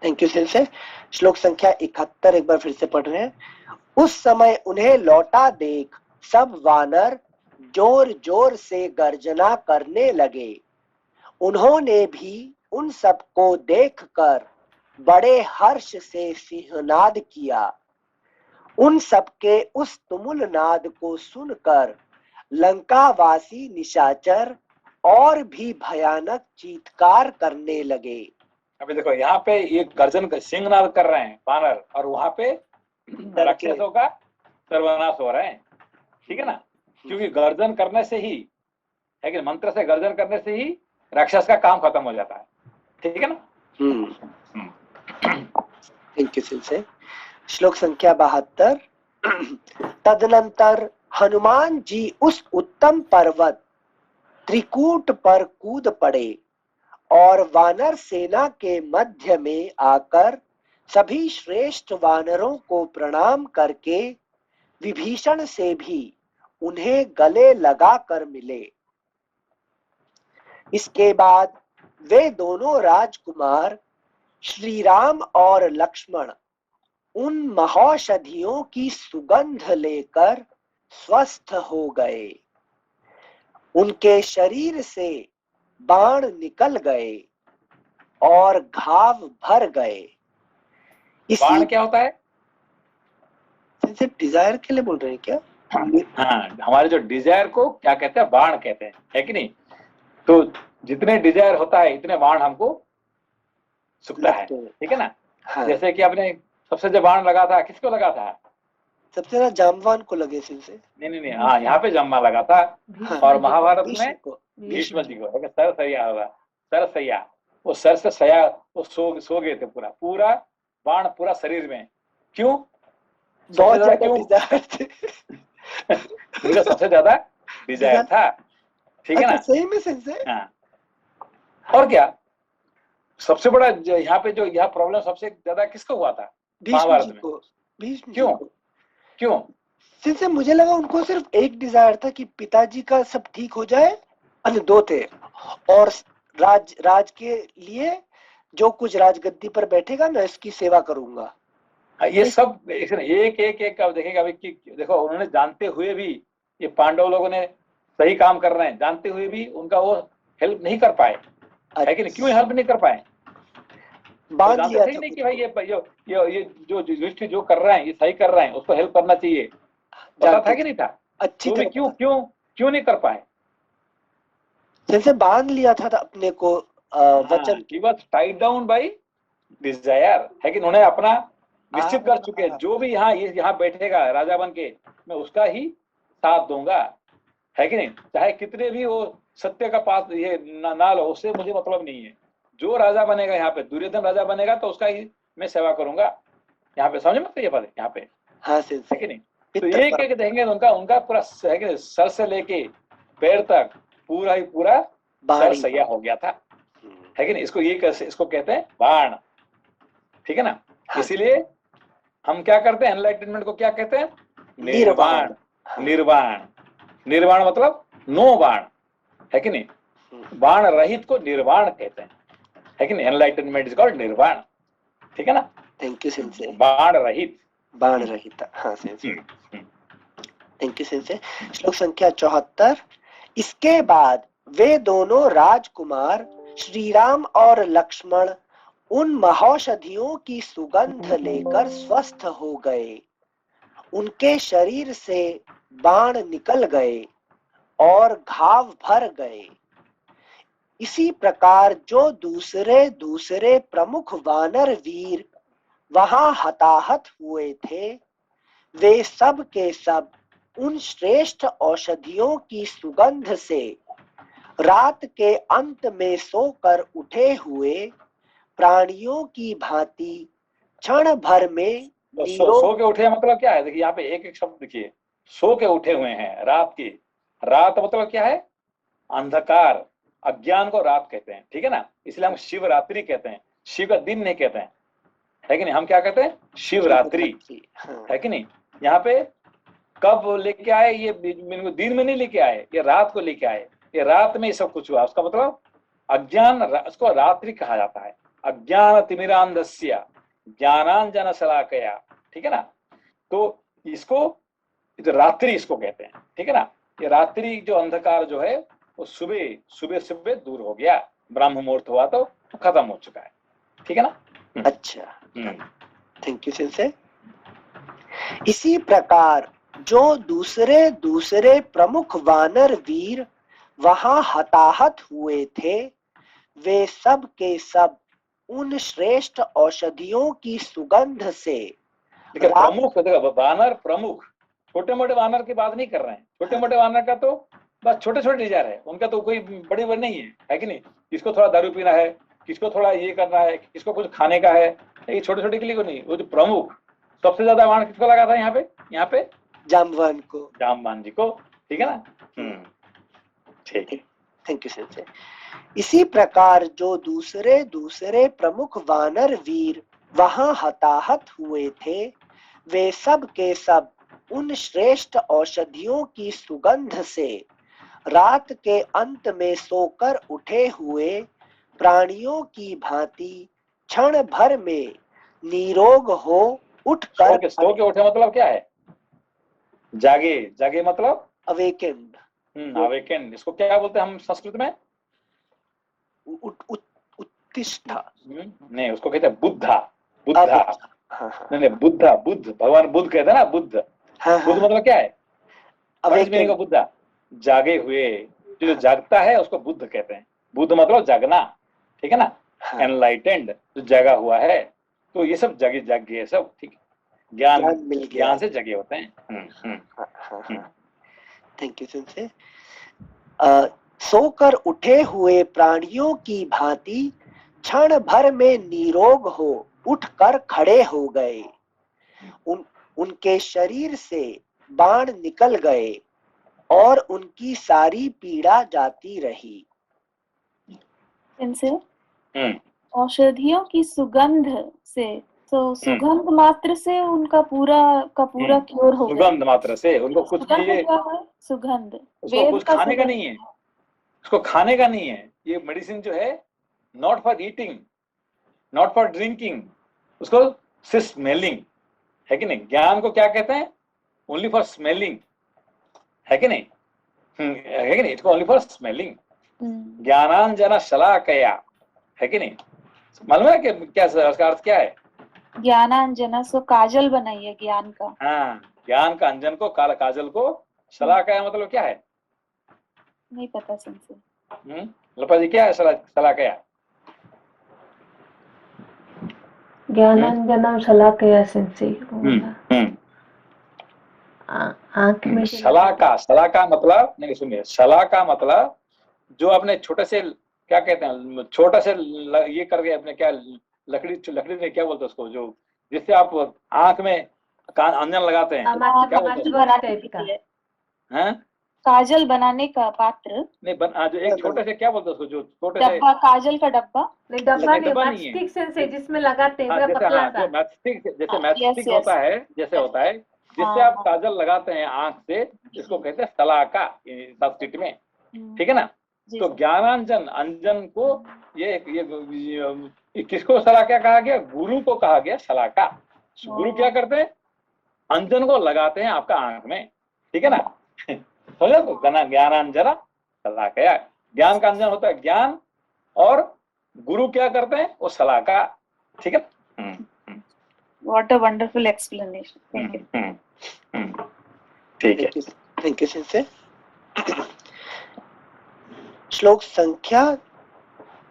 Thank you sensei. श्लोक संख्या 71 एक बार फिर से पढ़ रहे हैं। उस समय उन्हें लौटा देख सब वानर जोर जोर से गर्जना करने लगे। उन्होंने भी उन सबको देखकर बड़े हर्ष से सिंहनाद किया। उन सबके उस तुमुल नाद को सुनकर लंकावासी निशाचर और भी भयानक चीत्कार करने लगे। अभी देखो यहाँ पे ये गर्जन सिंहनाद कर रहे हैं वानर, और वहां पे राक्षसों का सर्वनाश हो रहा है, ठीक है ना? क्योंकि गर्जन करने से ही, है कि मंत्र से गर्जन करने से ही राक्षस का काम खत्म हो जाता है, ठीक है ना? Thank you sensei. श्लोक संख्या 72। तदनंतर हनुमान जी उस उत्तम पर्वत त्रिकूट पर कूद पड़े और वानर सेना के मध्य में आकर सभी श्रेष्ठ वानरों को प्रणाम करके विभीषण से भी उन्हें गले लगा कर मिले। इसके बाद वे दोनों राजकुमार श्री राम और लक्ष्मण उन महौषधियों की सुगंध लेकर स्वस्थ हो गए। उनके शरीर से बाण निकल गए और घाव भर गए। बाण क्या होता है? डिजायर के लिए बोल रहे हैं क्या? हाँ, हमारे जो डिजायर को क्या कहते हैं? बाण कहते हैं, है कि नहीं? तो जितने डिजायर होता है इतने बाण हमको सुखता है, ठीक है ना? हाँ। जैसे कि आपने सबसे जो बाण लगा था, किसको लगा था? सबसे ज्यादा जामवान को लगे से। नहीं, हाँ, यहाँ पे जम्मा लगा था। हाँ, और महाभारत में भीष्म जी को सर सैया होगा, सर सैया, वो सर से सया वो सो गए थे, पूरा बाण पूरा शरीर में। क्यों? बहुत ज्यादा डिजायर थे। मुझे सबसे ज्यादा डिजायर था, ठीक है ना? सही में सेंसे। हाँ। और क्या सबसे बड़ा यहाँ पे जो यह प्रॉब्लम सबसे ज्यादा किसको हुआ था महाभारत में? क्यों? सेंसे मुझे लगा उनको सिर्फ एक डिजायर था कि पिताजी का सब ठीक हो जाए, अन्य दो थे, और राज के लिए जो कुछ राजगद्दी पर बैठेगा मैं इसकी सेवा करूंगा। ये सब एक अब देखेगा अभी कि देखो, उन्होंने जानते हुए भी, ये पांडव लोगों ने सही काम कर रहे हैं, जानते हुए भी उनका वो हेल्प नहीं कर पाए, है कि नहीं? क्यों हेल्प नहीं कर पाए? बांध लिया नहीं कि भाई ये जो युधिष्ठिर जो कर रहे हैं ये सही कर रहे हैं, उसको हेल्प करना चाहिए, पता था कि नहीं था? अच्छी तो भी तरह क्यों क्यों क्यों नहीं कर पाए? जैसे बांध लिया था अपने को वचन। he was tied down by desire, है कि उन्होंने अपना निश्चित कर चुके हैं, जो भी यहाँ बैठेगा राजा बन के, मैं उसका ही साथ दूंगा, है कि नहीं? चाहे कितने भी वो सत्य का पास ये ना लो, उससे मुझे मतलब नहीं है। जो राजा बनेगा यहाँ पे, दुर्योधन राजा बनेगा तो उसका ही मैं सेवा करूंगा। यहाँ पे समझ में ये बात यहाँ पे, हाँ है कि नहीं? तो एक एक देखेंगे उनका पूरा है कि सर से लेके पैर तक पूरा ही पूरा सर सैया हो गया था, है कि नहीं? इसको कहते हैं बाण, ठीक है ना? इसीलिए हम क्या करते हैं, एनलाइटनमेंट को क्या कहते हैं? निर्वाण। निर्वाण, निर्वाण मतलब नो बाण, है कि नहीं? बाण रहित को निर्वाण कहते हैं, है कि नहीं? एनलाइटनमेंट इज कॉल्ड निर्वाण, ठीक है ना? Thank you sensei. बाण रहित, बाण रहित, हाँ सेंसे, थैंक यू सेंसे। श्लोक संख्या 74। इसके बाद वे दोनों राजकुमार श्री राम और लक्ष्मण उन महौषधियों की सुगंध लेकर स्वस्थ हो गए। उनके शरीर से बाण निकल गए और घाव भर गए। इसी प्रकार जो दूसरे दूसरे प्रमुख वानर वीर वहां हताहत हुए थे, वे सब के सब उन श्रेष्ठ औषधियों की सुगंध से रात के अंत में सोकर उठे हुए प्राणियों की भांति क्षण भर में सो के उठे मतलब क्या है? देखिए यहाँ पे एक एक शब्द देखिए, सो के उठे हुए हैं रात की। रात मतलब क्या है? अंधकार, अज्ञान को रात कहते हैं, ठीक है ना? इसलिए हम शिवरात्रि कहते हैं, शिव का दिन नहीं कहते हैं, है कि नहीं? हम क्या कहते हैं? शिवरात्रि, है कि नहीं? यहाँ पे कब लेके आए? ये दिन में नहीं लेके आए, ये रात को लेके आए। ये रात में ये सब कुछ हुआ, उसका मतलब अज्ञान, उसको रात्रि कहा जाता है। अज्ञान तिमिरांधस्य ज्ञानांजन शलाकया, ठीक है ना? तो इसको रात्रि इसको कहते हैं, ठीक है ना? ये रात्रि जो अंधकार जो है वो सुबह सुबह सुबह दूर हो गया, ब्रह्म मुहूर्त हुआ तो खत्म हो चुका है, ठीक है ना? अच्छा, थैंक यू सेंसे। इसी प्रकार जो दूसरे दूसरे प्रमुख वानर वीर वहां हताहत हुए थे, वे सब के सब उन श्रेष्ठ औषधियों की सुगंध से प्रमुख, वानर प्रमुख, छोटे मोटे वानर की बात नहीं कर रहे हैं। छोटे मोटे वानर का तो बस छोटे छोटे डिजायर है, उनका तो कोई बड़ी बड़ी नहीं है कि नहीं? किसको थोड़ा दारू पीना है, किसको थोड़ा ये करना है, किसको कुछ खाने का है, ये छोटे छोटे के लिए को नहीं। वो जो प्रमुख सबसे ज्यादा बाण किसको लगा था? यहाँ पे जामवान को, जामवान जी को, ठीक है ना? ठीक है, थैंक यू सेंसे। इसी प्रकार जो दूसरे दूसरे प्रमुख वानर वीर वहां हताहत हुए थे, वे सब के सब उन श्रेष्ठ औषधियों की सुगंध से रात के अंत में सोकर उठे हुए प्राणियों की भांति क्षण भर में निरोग हो उठकर। सो के उठे मतलब क्या है? जागे, जागे मतलब अवेकेंड। अवेकेंड, इसको क्या बोलते हैं हम संस्कृत में? उत्तिष्ठा नहीं, उसको कहते हैं बुद्धा। बुद्धा, नहीं बुद्धा, बुद्ध, भगवान बुद्ध कहते हैं ना, बुद्ध। बुद्ध मतलब क्या है? अवेकेंड का बुद्धा, जागे हुए, जो जागता है उसको बुद्ध कहते हैं। बुद्ध मतलब जागना, ठीक है ना? एनलाइटेंड, जो जागा हुआ है। तो ये सब जागे है सब, ठीक है? ज्ञान से जगे होते हैं। Thank you sensei. सोकर उठे हुए प्राणियों की भांति क्षण भर में निरोग हो उठकर खड़े हो गए। उनके शरीर से बाण निकल गए और उनकी सारी पीड़ा जाती रही। इनसे औषधियों की सुगंध से, तो सुगंध मात्र से उनका पूरा का पूरा क्योर हो गया। सुगंध मात्र से उनको कुछ नहीं, सुगंध उसको कुछ खाने का नहीं है, उसको खाने का नहीं है। ये मेडिसिन जो है, not for eating, not for drinking, उसको सिर्फ स्मेलिंग, है कि नहीं? ज्ञान को क्या कहते हैं? ओनली फॉर स्मेलिंग, है कि नहीं? है कि नहीं? इसको ओनली फॉर स्मेलिंग। ज्ञानांजना शलाकया, है कि नहीं? मालूम है कि क्या उसका अर्थ क्या है? ज्ञानांजना, सो काजल बनाइए ज्ञान का। हाँ, ज्ञान का अंजन को, काजल को शलाकाया मतलब क्या है? नहीं पता सेंसे। लपा जी क्या है शलाकाया? ज्ञानांजनम शलाकया सेंसे। आंख में शलाका मतलब, नहीं सुनिए, शलाका मतलब जो अपने छोटे से, क्या कहते हैं, छोटा से ये करके अपने क्या लकड़ी में क्या बोलते हैं उसको, जो जिससे आप आंख में अंजन लगाते हैं, क्या बोलते हैं? काजल बनाने का पात्र नहीं जो एक छोटे से क्या बोलते हैं उसको, जो छोटे से डब्बा, काजल का डब्बा। नहीं, डब्बा नहीं, मैचस्टिक से जिसमें लगाते हैं, पतला सा, जैसे मैचस्टिक होता है, जैसे होता है जिससे आप काजल लगाते हैं आंख से, इसको कहते हैं शलाका संस्कृत में, ठीक है ना। तो ज्ञानांजन, अंजन को ये किसको शलाका कहा गया? गुरु को कहा गया शलाका। गुरु क्या करते हैं? अंजन को लगाते हैं आपका आंख में, ठीक है ना। समझे? तो ज्ञानांजना शलाका, ज्ञान का अंजन होता है ज्ञान, और गुरु क्या करते हैं? वो शलाका, ठीक है। What a wonderful explanation. Thank you. ठीक है, थैंक यू सिंसे। श्लोक संख्या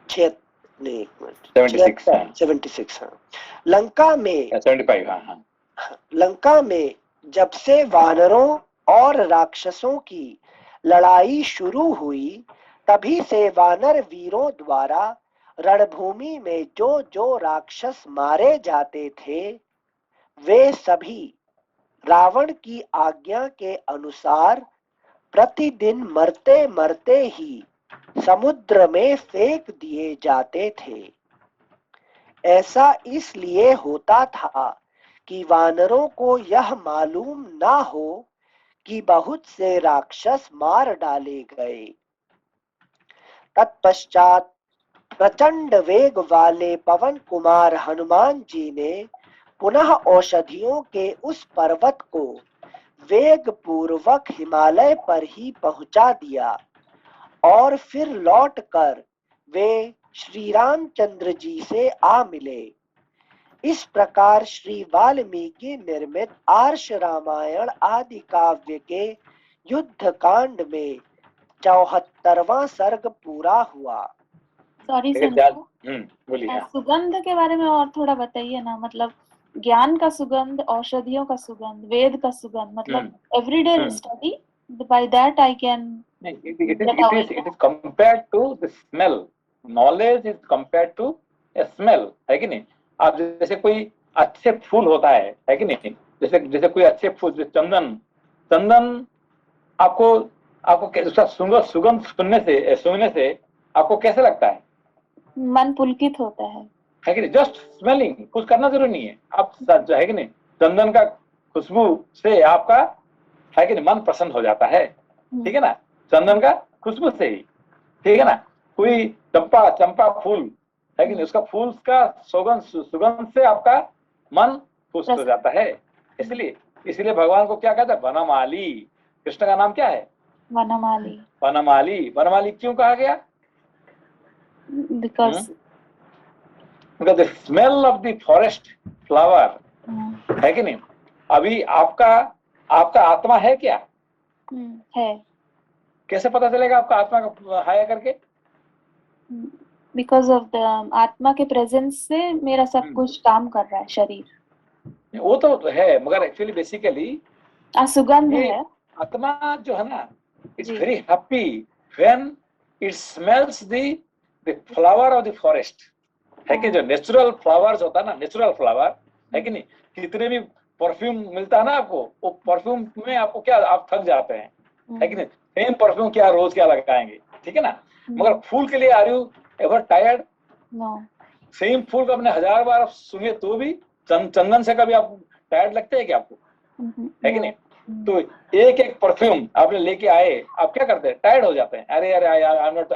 76। लंका में 75, हाँ। लंका में जब से वानरों और राक्षसों की लड़ाई शुरू हुई, तभी से वानर वीरों द्वारा रणभूमि में जो जो राक्षस मारे जाते थे, वे सभी रावण की आज्ञा के अनुसार प्रतिदिन मरते मरते ही समुद्र में फेंक दिए जाते थे। ऐसा इसलिए होता था कि वानरों को यह मालूम ना हो कि बहुत से राक्षस मार डाले गए। तत्पश्चात प्रचंड वेग वाले पवन कुमार हनुमान जी ने पुनः औषधियों के उस पर्वत को वेग पूर्वक हिमालय पर ही पहुंचा दिया, और फिर लौटकर वे श्री रामचंद्र जी से आ मिले। इस प्रकार श्री वाल्मीकि निर्मित आर्ष रामायण आदि काव्य के युद्ध कांड में 74वां सर्ग पूरा हुआ। सॉरी बोलिए। सुगंध के बारे में और थोड़ा बताइए ना, मतलब ज्ञान का सुगंध, औषधियों का सुगंध, वेद का सुगंध, मतलब everyday study, by that I can, it is compared to the smell. Knowledge is compared to a smell, है कि नहीं। आप जैसे कोई अच्छे फूल होता है कि नहीं, जैसे कोई अच्छे फूल, चंदन आपको उसका सुगंध सुनने से आपको कैसे लगता है? मन पुलकित होता है कि नहीं। जस्ट स्मेलिंग, कुछ करना जरूरी नहीं है, आप है कि नहीं, चंदन का खुशबू से आपका है कि नहीं मन प्रसन्न हो जाता है, ठीक है ना, चंदन का खुशबू से ही, ठीक है ना। कोई चंपा फूल है कि नहीं, उसका फूल का सुगंध से आपका मन खुश हो जाता है। इसलिए भगवान को क्या कहते हैं? वनमाली। कृष्ण का नाम क्या है? वनमाली क्यों कहा गया? because the smell of the forest flower, है कि नहीं। अभी आपका आत्मा है क्या? है। कैसे पता चलेगा आपका आत्मा का है करके? बिकॉज ऑफ द आत्मा के प्रेजेंस से मेरा सब कुछ काम कर रहा है, शरीर। वो तो है, मगर एक्चुअली बेसिकली सुगंध है। आत्मा जो है ना, it's very happy when it smells the flower of the forest, है कि जो नेचुरल फ्लावर्स होता है ना, नेचुरल फ्लावर, है कि नहीं। कितने भी परफ्यूम मिलता है ना आपको, वो परफ्यूम में आपको क्या, आप थक जाते हैं, है कि नहीं। सेम परफ्यूम क्या रोज क्या लगाएंगे, ठीक है ना। मगर फूल के लिए are you ever tired? No. Same फूल को अपने 1000 बार सुने तो भी चंदन से कभी आप टायर्ड लगते है क्या आपको? है कि नहीं। तो एक परफ्यूम आपने लेके आए, आप क्या करते हैं? टायर्ड हो जाते हैं। अरे I am not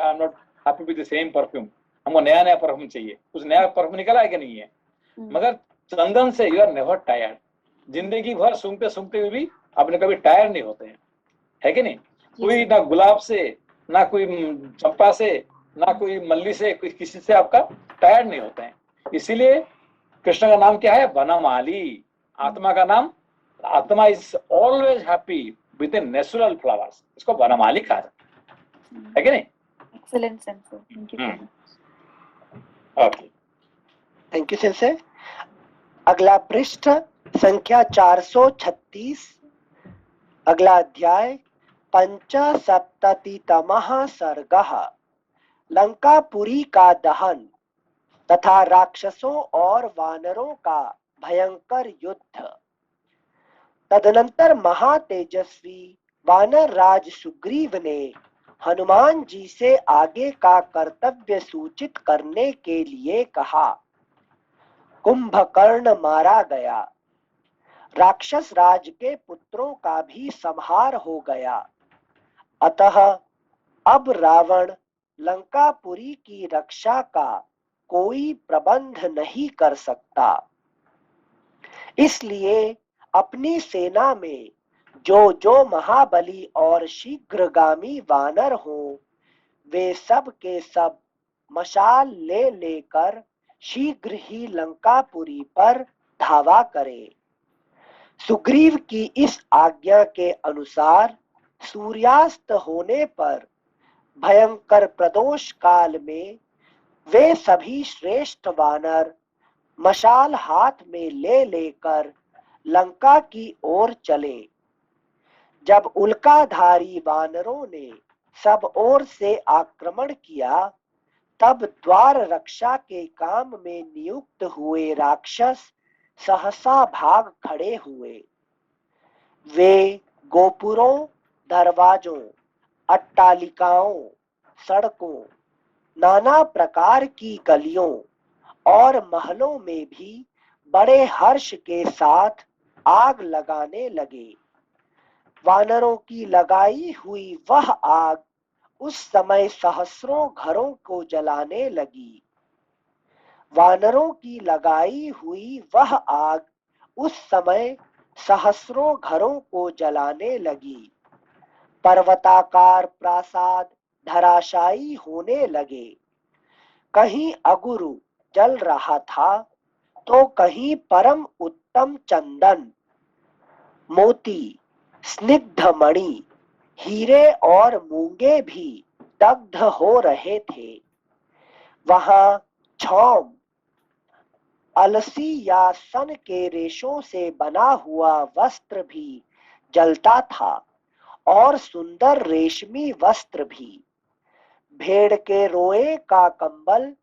happy with the same perfume, हमको नया परफ्यूम चाहिए। कुछ नया परफ्यूम निकला है कि नहीं है? मगर चंदन से यू आर नेवर टायर्ड। जिंदगी भर सूंघते हुए भी आपने कभी टायर्ड नहीं होते हैं, है कि नहीं। कोई ना गुलाब से, ना कोई चंपा से, ना कोई मल्ली से, कोई किसी से आपका टायर्ड नहीं होते हैं। इसीलिए कृष्ण का नाम क्या है? वनमाली। आत्मा का नाम आत्मा is always happy with in natural flowers, इसको वनमाली कहा जाता है कि नहीं? Excellent sensor, thank you so much. Okay, thank you sensor. अगला पृष्ठ संख्या 436, अगला अध्याय, पंचसप्ततितमः सर्गः, लंकापुरी का दहन तथा राक्षसों और वानरों का भयंकर युद्ध। तदनंतर महातेजस्वी वानर राज सुग्रीव ने हनुमान जी से आगे का कर्तव्य सूचित करने के लिए कहा। कुंभकर्ण मारा गया, राक्षस राज के पुत्रों का भी संहार हो गया, अतः अब रावण लंकापुरी की रक्षा का कोई प्रबंध नहीं कर सकता। इसलिए अपनी सेना में जो जो महाबली और शीघ्रगामी वानर हों, वे सब के सब मशाल ले लेकर शीघ्र ही लंकापुरी पर धावा करें। सुग्रीव की इस आज्ञा के अनुसार सूर्यास्त होने पर भयंकर प्रदोष काल में वे सभी श्रेष्ठ वानर मशाल हाथ में ले लेकर लंका की ओर चले। जब उल्काधारी वानरों ने सब ओर से आक्रमण किया, तब द्वार रक्षा के काम में नियुक्त हुए राक्षस सहसा भाग खड़े हुए। वे गोपुरों, दरवाजों, अट्टालिकाओं, सड़कों, नाना प्रकार की गलियों और महलों में भी बड़े हर्ष के साथ आग लगाने लगे। वानरों की लगाई हुई वह आग उस समय सहस्रों घरों को जलाने लगी। वानरों की लगाई हुई वह आग उस समय सहस्रों घरों को जलाने लगी। पर्वताकार प्रासाद धराशायी होने लगे। कहीं अगुरु जल रहा था तो कहीं परम उत्तम चंदन, मोती, स्निग्ध मणि, हीरे और मूंगे भी दग्ध हो रहे थे। वहां छौम, अलसी या सन के रेशों से बना हुआ वस्त्र भी जलता था और सुंदर रेशमी वस्त्र भी। भेड़ के रोए का कंबल,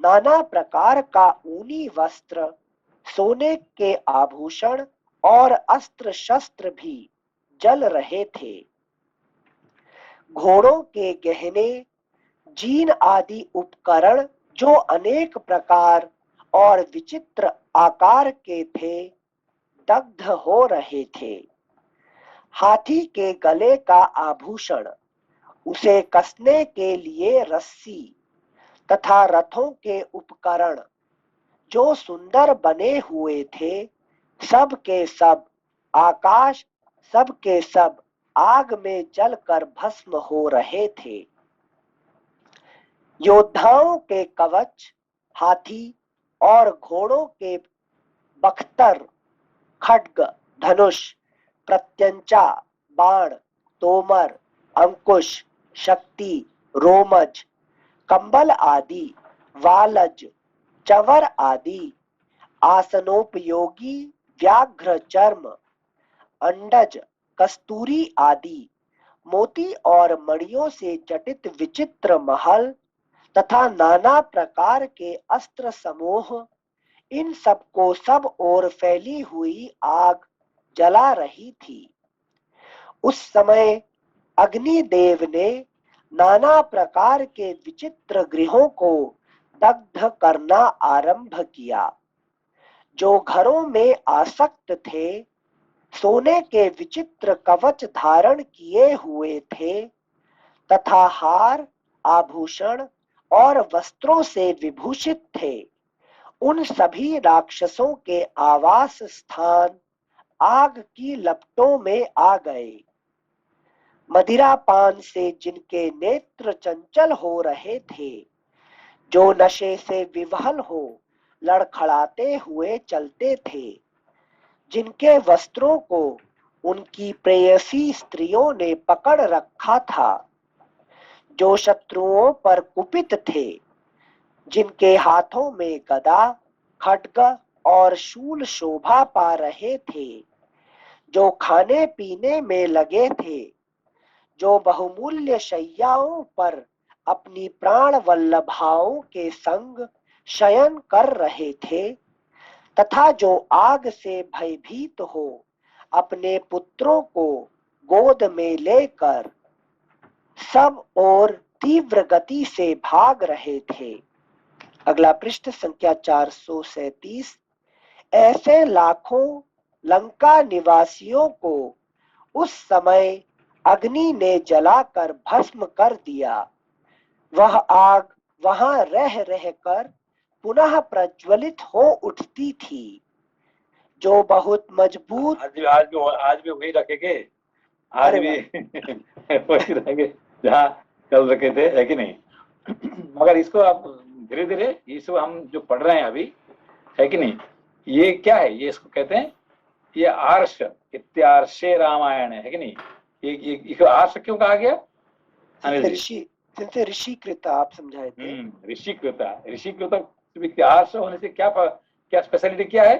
नाना प्रकार का ऊनी वस्त्र, सोने के आभूषण और अस्त्र शस्त्र भी जल रहे थे। घोड़ों के गहने, जीन आदि उपकरण जो अनेक प्रकार और विचित्र आकार के थे, दग्ध हो रहे थे। हाथी के गले का आभूषण, उसे कसने के लिए रस्सी तथा रथों के उपकरण जो सुंदर बने हुए थे, सब के सब आकाश, सब के सब आग में जलकर भस्म हो रहे थे। योद्धाओं के कवच, हाथी और घोड़ों के बख्तर, खड्ग, धनुष, प्रत्यंचा, बाण, तोमर, अंकुश, शक्ति, रोमज, कंबल आदि, वालज, चवर आदि, आसनोपयोगी व्याघ्र चर्म, अंडज, कस्तूरी आदि, मोती और मणियों से जटित विचित्र महल तथा नाना प्रकार के अस्त्र समूह, इन सबको सब ओर फैली हुई आग जला रही थी। उस समय अग्निदेव ने नाना प्रकार के विचित्र गृहों को दग्ध करना आरंभ किया। जो घरों में आसक्त थे, सोने के विचित्र कवच धारण किए हुए थे तथा हार, आभूषण और वस्त्रों से विभूषित थे, उन सभी राक्षसों के आवास स्थान आग की लपटों में आ गए। मदिरा पान से जिनके नेत्र चंचल हो रहे थे, जो नशे से विवहल हो लड़खड़ाते हुए चलते थे, जिनके वस्त्रों को उनकी प्रेयसी स्त्रियों ने पकड़ रखा था, जो शत्रुओं पर कुपित थे, जिनके हाथों में गदा, खड्ग और शूल शोभा पा रहे थे, जो खाने पीने में लगे थे, जो बहुमूल्य शैयाओं पर अपनी प्राण वल्लभाओं के संग शयन कर रहे थे, तथा जो आग से भयभीत हो अपने पुत्रों को गोद में लेकर सब ओर तीव्र गति से भाग रहे थे। अगला पृष्ठ संख्या 437। ऐसे लाखों लंका निवासियों को उस समय अग्नि ने जलाकर भस्म कर दिया। वह आग वहां रह रहकर पुनः प्रज्वलित हो उठती थी, जो बहुत मजबूत। आज भी वही रखेंगे, आज भी वही रहेंगे जहाँ कल रखे थे, है कि नहीं? मगर इसको आप धीरे धीरे इसको हम जो पढ़ रहे हैं अभी, है कि नहीं, ये क्या है? ये इसको कहते हैं, ये आर्ष इत्यार्षे रामायण है कि नहीं? ये आर्ष क्यों कहा गया? ऋषिकृत आप समझाए थे। ऋषिकृत आर्ष होने से क्या स्पेशलिटी क्या है?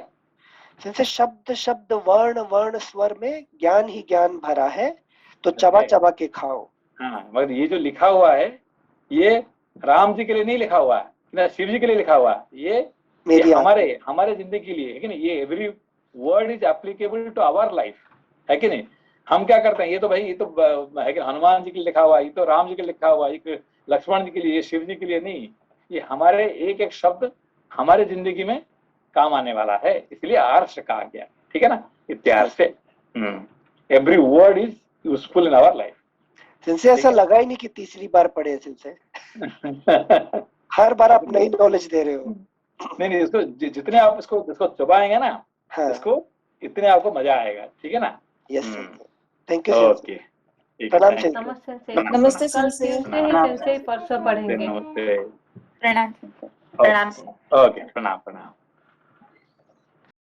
जैसे शब्द शब्द वर्ण वर्ण स्वर में ज्ञान ही ज्ञान भरा है, तो चबा चबा के खाओ। हाँ, मगर ये जो लिखा हुआ है ये राम जी के लिए नहीं लिखा हुआ है, ना शिव जी के लिए लिखा हुआ है, ये हमारे जिंदगी के लिए है कि नहीं? ये every word is applicable to our life, है कि नहीं? हम क्या करते हैं, ये तो भाई ये तो है कि हनुमान जी के लिए लिखा हुआ है, ये तो राम जी के लिए लिखा हुआ है, ये लक्ष्मण जी के लिए, शिव जी के लिए नहीं। ये हमारे एक एक शब्द हमारे जिंदगी में काम आने वाला है, इसलिए आर्ष कहा गया, ठीक है ना? इत्यार्ष से every word is useful in our life. जिनसे ऐसा लगा ही नहीं कि तीसरी बार पढ़े जिनसे हर बार आप नई नॉलेज दे रहे हो। नहीं, इसको जितने आप इसको चबाएंगे ना, हाँ, इसको इतने आपको मजा आएगा, ठीक है ना? Yes, thank you. ओके, प्रणाम। नमस्ते सर। परसों पढ़ेंगे। नमस्ते। प्रणाम। ओके, प्रणाम।